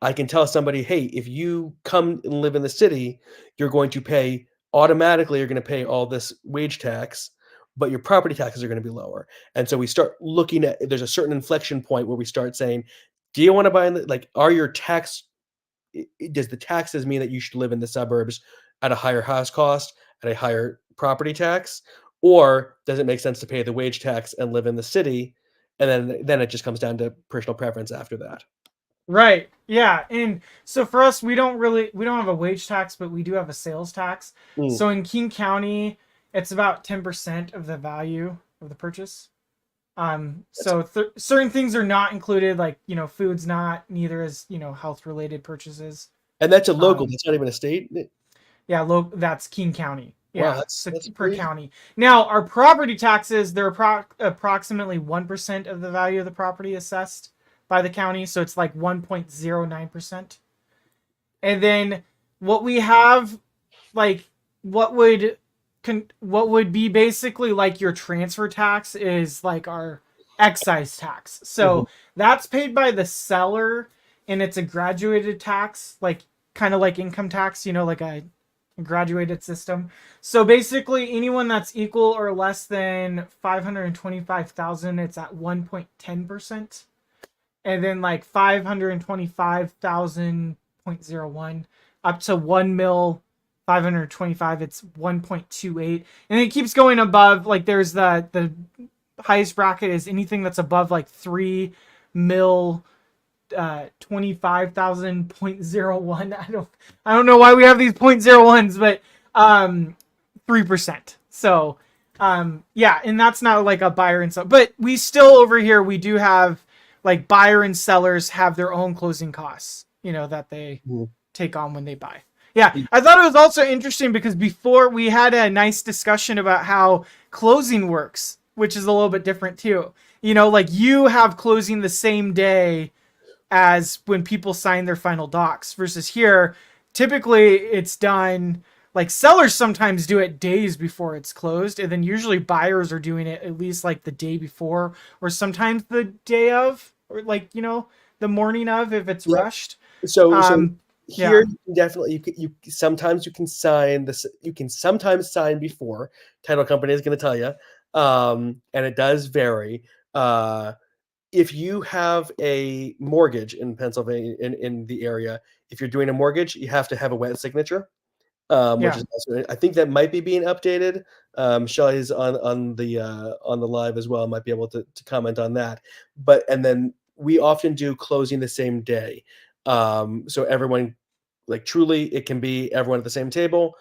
S2: I can tell somebody, hey, if you come and live in the city, you're going to pay automatically, you're going to pay all this wage tax, but your property taxes are going to be lower. And so we start looking at, there's a certain inflection point where we start saying, do you want to buy in like, are your does the taxes mean that you should live in the suburbs at a higher house cost, at a higher property tax? Or does it make sense to pay the wage tax and live in the city? And then it just comes down to personal preference after that.
S1: Right. Yeah. And so for us, we don't have a wage tax, but we do have a sales tax.
S2: Mm,
S1: So in King County, it's about 10% of the value of the purchase.
S2: that's
S1: So certain things are not included, like, food's not, neither is, health related purchases.
S2: And that's a local,
S1: Um,
S2: that's not even a state?
S1: yeah, that's King County.
S2: Wow,
S1: Yeah. So
S2: that's
S1: per
S2: pretty.
S1: county. Now our property taxes, they're approximately 1% of the value of the property assessed by the county. So it's like 1.09%. And then what we have, like, what would what would be basically like your transfer tax is like our excise tax.
S2: Mhm.
S1: So that's paid by the seller, and it's a graduated tax, like kind of like income tax, like a graduated system. So basically anyone that's equal or less than 525,000, it's at 1.10%. And then like 525,000.01 up to 1 mil 525, it's 1.28, and it keeps going above. Like there's the highest bracket is anything that's above like 3 mil 25,000.01. I don't know why we have these point zero ones, but 3%. So yeah, and that's not like a buyer and seller, but we still over here we do have like buyer and sellers have their own closing costs, that they
S2: Mhm.
S1: take on when they buy. Yeah, I thought it was also interesting because before we had a nice discussion about how closing works, which is a little bit different too. You know, like you have closing the same day as when people sign their final docs versus here, typically it's done like sellers sometimes do it days before it's closed, and then usually buyers are doing it at least like the day before or sometimes the day of, or like, you know, the morning of if it's
S2: Yep.
S1: rushed.
S2: So
S1: Um
S2: here
S1: yeah,
S2: you can definitely you sometimes you can sign this, you can sometimes sign before. Title company is going to tell you, and it does vary. If you have a mortgage in Pennsylvania, in the area, if you're doing a mortgage, you have to have a wet signature, which
S1: yeah,
S2: is also, I think that might be being updated. Shelly's on the live as well, might be able to comment on that. But and then we often do closing the same day, so everyone, like, truly it can be everyone at the same table.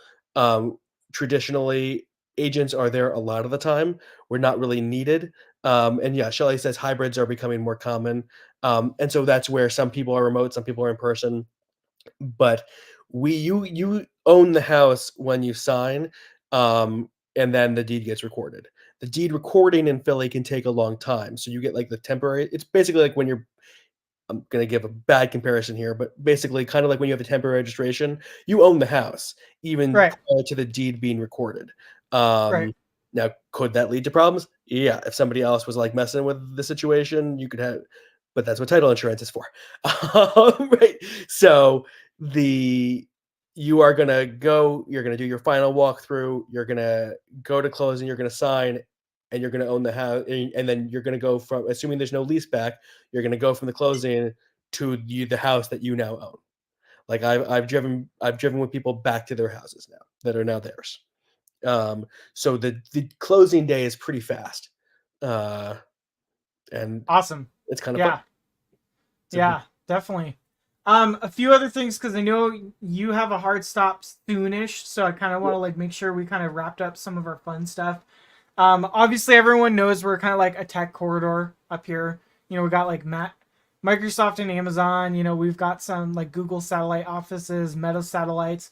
S2: Traditionally, agents are there a lot of the time. We're not really needed. And yeah, Shelly says hybrids are becoming more common. And so that's where some people are remote, some people are in person. But you own the house when you sign, and then the deed gets recorded. The deed recording in Philly can take a long time. So you get like the temporary, it's basically like when you're, I'm going to give a bad comparison here, but basically, kind of like when you have the temporary registration, you own the house even
S1: right,
S2: prior to the deed being recorded.
S1: right.
S2: Now, could that lead to problems? Yeah, if somebody else was like messing with the situation, you could have, but that's what title insurance is for. Right. So the you are gonna go, you're gonna do your final walkthrough, you're gonna go to closing, you're gonna sign, and you're gonna own the house, and then you're gonna go from, assuming there's no lease back, you're gonna go from the closing to the house that you now own. Like I've driven with people back to their houses now that are now theirs. So the closing day is pretty fast, uh, and
S1: Awesome.
S2: it's kind of fun.
S1: Yeah.
S2: It's a big,
S1: Yeah, definitely. A few other things because I know you have a hard stop soonish, so I kind of want to like make sure we kind of wrapped up some of our fun stuff. Obviously everyone knows we're kind of like a tech corridor up here. You know, we got like Microsoft and Amazon. You know, we've got some like Google satellite offices, Meta satellites,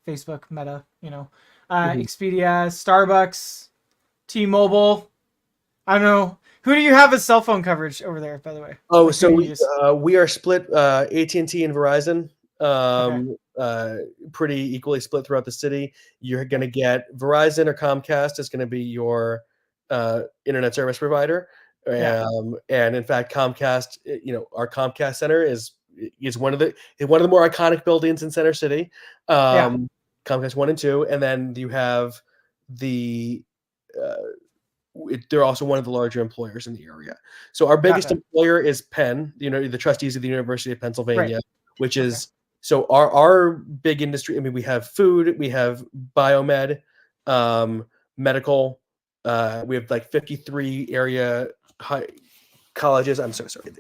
S1: Facebook, Meta. You know,
S2: mhm.
S1: Expedia, Starbucks, T-Mobile. I don't know. Who do you have as cell phone coverage over there, by the way?
S2: Oh,
S1: Like, who
S2: so
S1: do you use?
S2: we are split, AT&T and T and Verizon,
S1: Okay.
S2: pretty equally split throughout the city. You're
S1: Okay.
S2: gonna get Verizon or Comcast is gonna be your, internet service provider,
S1: Yeah.
S2: and in fact, Comcast, our Comcast Center is one of the more iconic buildings in Center City,
S1: Yeah.
S2: Comcast 1 and 2, and then you have the, uh they're also one of the larger employers in the area. So our biggest
S1: Gotcha.
S2: employer is Penn, the trustees of the University of
S1: Right.
S2: Pennsylvania, which
S1: Okay.
S2: is, so our big industry. I mean, we have food, we have biomed, um, medical. We have like 53 area high colleges. I'm so sorry.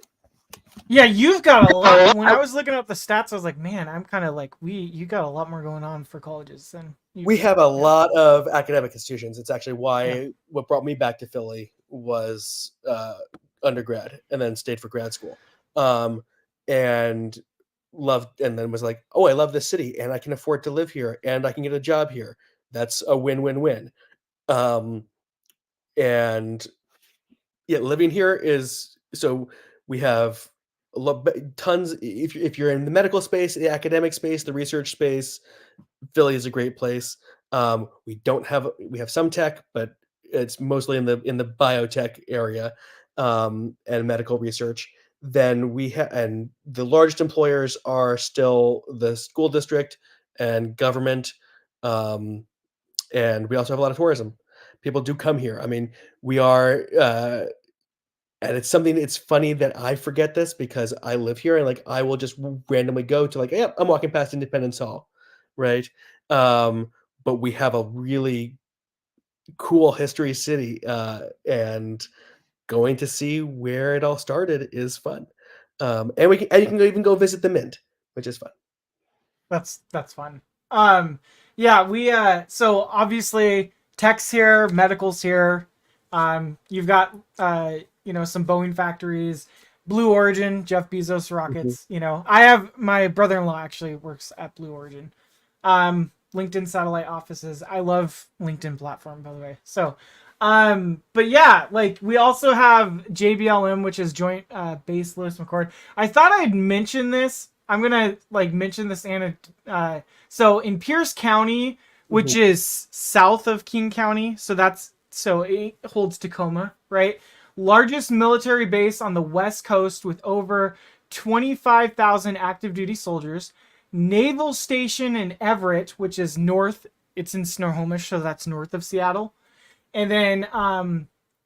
S1: Yeah, you've got a lot. When I was looking up the stats, I was like, man, I'm kind of like, you got a lot more going on for colleges than you
S2: We
S1: do.
S2: have a
S1: Yeah.
S2: lot of academic institutions. It's actually
S1: Yeah.
S2: why what brought me back to Philly was undergrad, and then stayed for grad school. Um, and loved, and then was like, oh, I love this city, and I can afford to live here, and I can get a job here. That's a win-win-win. Um, and yeah, living here is, so we have tons. If you're in the medical space, the academic space, the research space, Philly is a great place. We have some tech, but it's mostly in the biotech area, and medical research. Then and the largest employers are still the school district and government, um, and we also have a lot of tourism. People do come here. I mean, we are. And it's something, it's funny that I forget this because I live here, and like I will just randomly go to, like, yeah, I'm walking past Independence Hall, right? Um, but we have a really cool history city, and going to see where it all started is fun. And you can even go visit the Mint, which is fun.
S1: That's fun. Um, yeah, we so obviously tech's here, medical's here. You've got you know, some Boeing factories, Blue Origin, Jeff Bezos
S2: Mhm.
S1: rockets. You know, I have my brother-in-law actually works at Blue Origin. LinkedIn satellite offices. I love LinkedIn platform, by the way. So, but yeah, like we also have JBLM, which is Joint Base Lewis McChord. I thought I'd mention this. I'm gonna like mention this, Anna. So in Pierce County, which
S2: Mhm.
S1: is south of King County, so it holds Tacoma, right? Largest military base on the West Coast with over 25,000 active duty soldiers. Naval station in Everett, which is north. It's in Snohomish, so that's north of Seattle. And then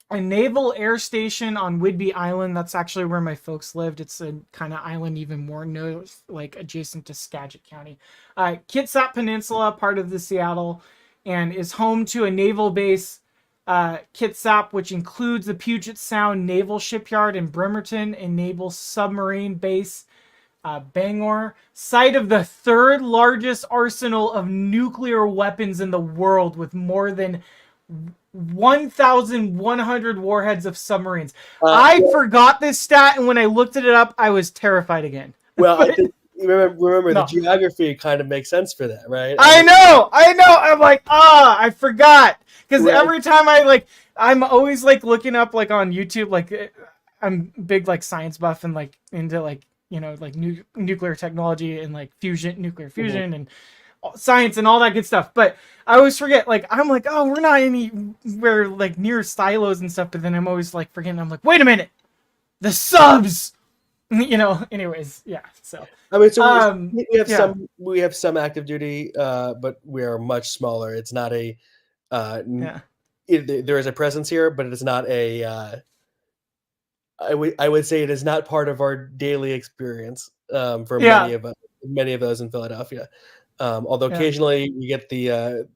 S1: a naval air station on Whidbey Island. That's actually where my folks lived. It's a kind of island even more north, like adjacent to Skagit County. Kitsap Peninsula, part of the Seattle, and is home to a naval base, Kitsap, which includes the Puget Sound Naval Shipyard in Bremerton and Naval Submarine Base, Bangor, site of the third largest arsenal of nuclear weapons in the world with more than 1,100 warheads of submarines. I
S2: Yeah,
S1: forgot this stat, and when I looked it up, I was terrified again.
S2: well, I
S1: But
S2: think remember the
S1: no,
S2: geography kind of makes sense for that, right? I
S1: I
S2: mean,
S1: know, I know. I'm like, I forgot because
S2: right.
S1: every time I like, I'm always like looking up like on YouTube. Like, I'm big like science buff and like into like like nuclear technology and like nuclear
S2: Mhm.
S1: fusion and science and all that good stuff. But I always forget. Like, I'm like, oh, we're not anywhere like near silos and stuff. But then I'm always like forgetting. I'm like, wait a minute, the subs. Anyways, yeah. So,
S2: I mean, so
S1: um, yeah,
S2: we have some active duty, but we are much smaller. It's not a
S1: yeah,
S2: there is a presence here, but it is not a. I would say it is not part of our daily experience for
S1: yeah,
S2: many of those in Philadelphia. Although
S1: yeah,
S2: occasionally we get the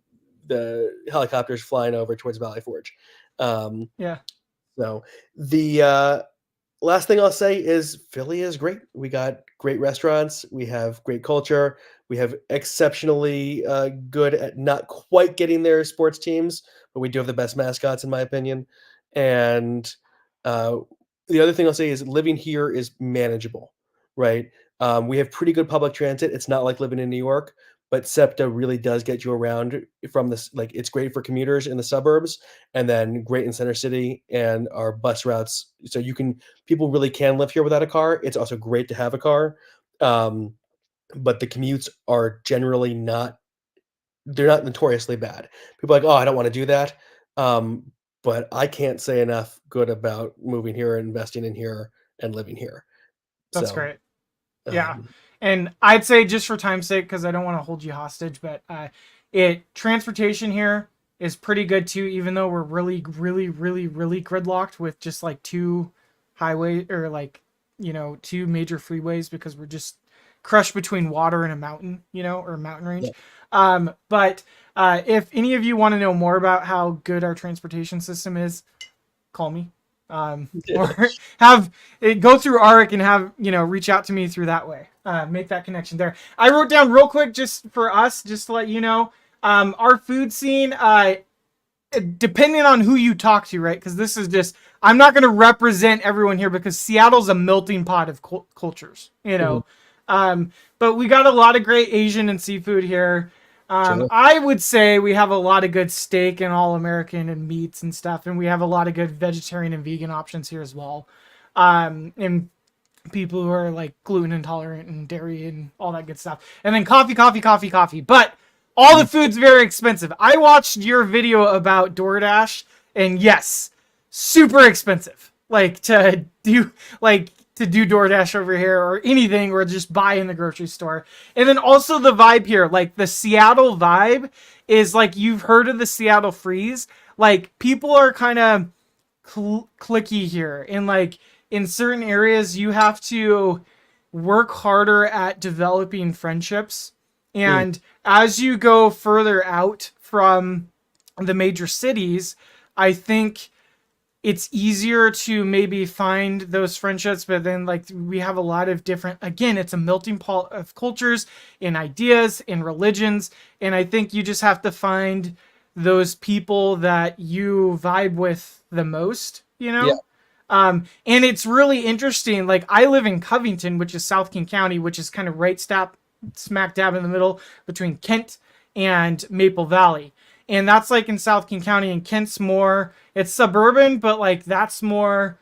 S2: helicopters flying over towards Valley Forge. Um,
S1: yeah.
S2: so the last thing I'll say is Philly is great. We got great restaurants. We have great culture. We have exceptionally good at not quite getting their sports teams, but we do have the best mascots, in my opinion. And uh, the other thing I'll say is living here is manageable, right? We have pretty good public transit. It's not like living in New York, but SEPTA really does get you around from this. Like it's great for commuters in the suburbs, and then great in center city. And our bus routes, so you can people really can live here without a car. It's also great to have a car, um, but the commutes are generally not. They're not notoriously bad. People are like, oh, I don't want to do that. Um, but I can't say enough good about moving here, investing in here, and living here.
S1: That's
S2: So,
S1: great. Yeah.
S2: um,
S1: And I'd say just for time's sake, because I don't want to hold you hostage, but it transportation here is pretty good too, even though we're really, really, really, really gridlocked with just like two highway or like, two major freeways because we're just crushed between water and a mountain, or mountain range.
S2: yeah.
S1: But if any of you want to know more about how good our transportation system is, call me, or have it go through ARC and have reach out to me through that way. Make that connection there. I wrote down real quick just for us, just to let you know, our food scene. Depending on who you talk to, right? Because this is just, I'm not going to represent everyone here because Seattle's a melting pot of cultures,
S2: Mhm.
S1: But we got a lot of great Asian and seafood here.
S2: Sure.
S1: I would say we have a lot of good steak and all American and meats and stuff, and we have a lot of good vegetarian and vegan options here as well. And people who are like gluten intolerant and dairy and all that good stuff. And then coffee, coffee, coffee, coffee. But all the
S2: Mhm.
S1: food's very expensive. I watched your video about DoorDash, and yes, super expensive. Like to do DoorDash over here or anything or just buy in the grocery store. And then also the vibe here, like the Seattle vibe is like you've heard of the Seattle freeze. Like people are kind of clicky here and like in certain areas you have to work harder at developing friendships,
S2: Mm.
S1: and as you go further out from the major cities, I think it's easier to maybe find those friendships. But then like we have a lot of different, again, it's a melting pot of cultures and ideas and religions, and I think you just have to find those people that you vibe with the most,
S2: Yeah.
S1: and it's really interesting. Like I live in Covington, which is South King County, which is kind of right smack dab in the middle between Kent and Maple Valley. And that's like in South King County, and Kent's more, it's suburban, but like that's more,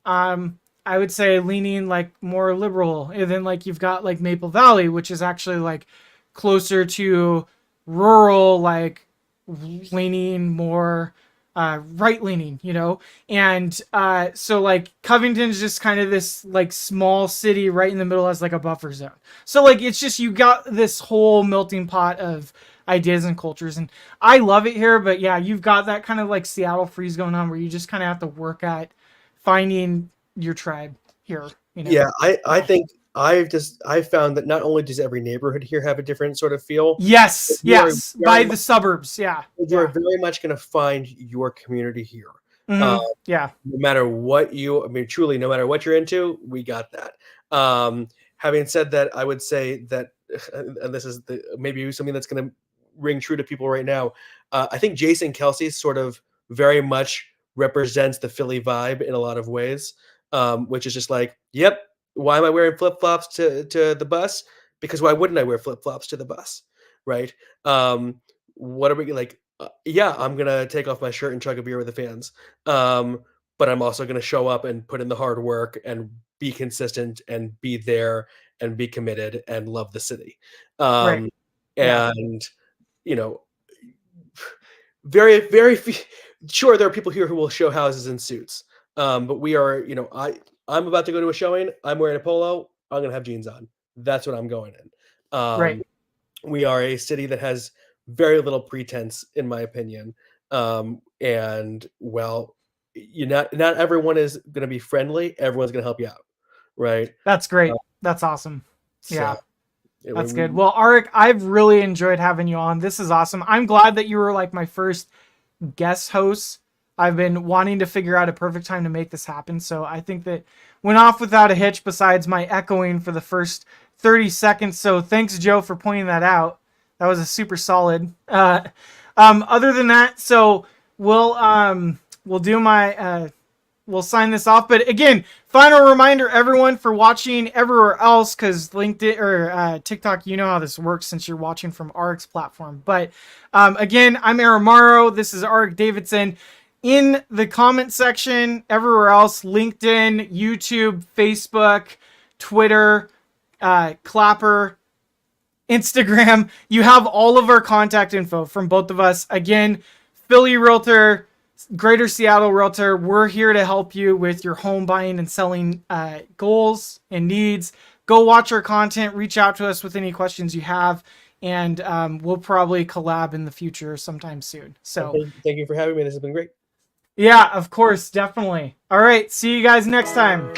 S1: I would say leaning like more liberal. And then like you've got like Maple Valley, which is actually like closer to rural, like leaning more right leaning, you know? And so like Covington's just kind of this like small city right in the middle as like a buffer zone. So like it's just you got this whole melting pot of ideas and cultures, and I love it here. But yeah, you've got that kind of like Seattle freeze going on where you just kind of have to work at finding your tribe here, you know?
S2: Yeah, I think I've found that not only does every neighborhood here have a different sort of feel, but
S1: Yes,
S2: you are
S1: yes, by the suburbs. Yeah,
S2: you are
S1: yeah.
S2: very much going to find your community here. Uh,
S1: Yeah,
S2: no matter what I mean, truly, no matter what you're into, we got that. Having said that, I would say that, and this is maybe something that's going to ring true to people right now. I think Jason Kelsey sort of very much represents the Philly vibe in a lot of ways, which is just like, yep, why am I wearing flip flops to the bus? Because why wouldn't I wear flip flops to the bus, right? What are we like? Yeah, I'm gonna take off my shirt and chug a beer with the fans. Um, but I'm also gonna show up and put in the hard work and be consistent and be there and be committed and love the city.
S1: right.
S2: Um,
S1: Yeah,
S2: and you know, very few, sure there are people here who will show houses in suits. But we are, I'm about to go to a showing. I'm wearing a polo. I'm gonna have jeans on. That's what I'm going in.
S1: right.
S2: We are a city that has very little pretense, in my opinion. And well, not everyone is going to be friendly. Everyone's going to help you out, right?
S1: That's
S2: Uh,
S1: great. That's awesome.
S2: so
S1: Yeah.
S2: yeah,
S1: That's good. Well, Arik, I've really enjoyed having you on. This is awesome. I'm glad that you were like my first guest host. I've been wanting to figure out a perfect time to make this happen. So I think that went off without a hitch besides my echoing for the first 30 seconds. So thanks, Joe, for pointing that out. That was a super solid. Other than that, so we'll do my we'll sign this off. But again, final reminder, everyone, for watching everywhere else, because LinkedIn or TikTok, you know how this works since you're watching from Arik's platform. But again, I'm Aaron Morrow. This is Arik Davidson. In the comment section, everywhere else, LinkedIn, YouTube, Facebook, Twitter, Clapper, Instagram, you have all of our contact info from both of us. Again, Philly Realtor, Greater Seattle Realtor, we're here to help you with your home buying and selling goals and needs. Go watch our content, reach out to us with any questions you have, and we'll probably collab in the future sometime soon. So,
S2: thank you for having me. This has been great.
S1: yeah, of course, definitely. All right, see you guys next time.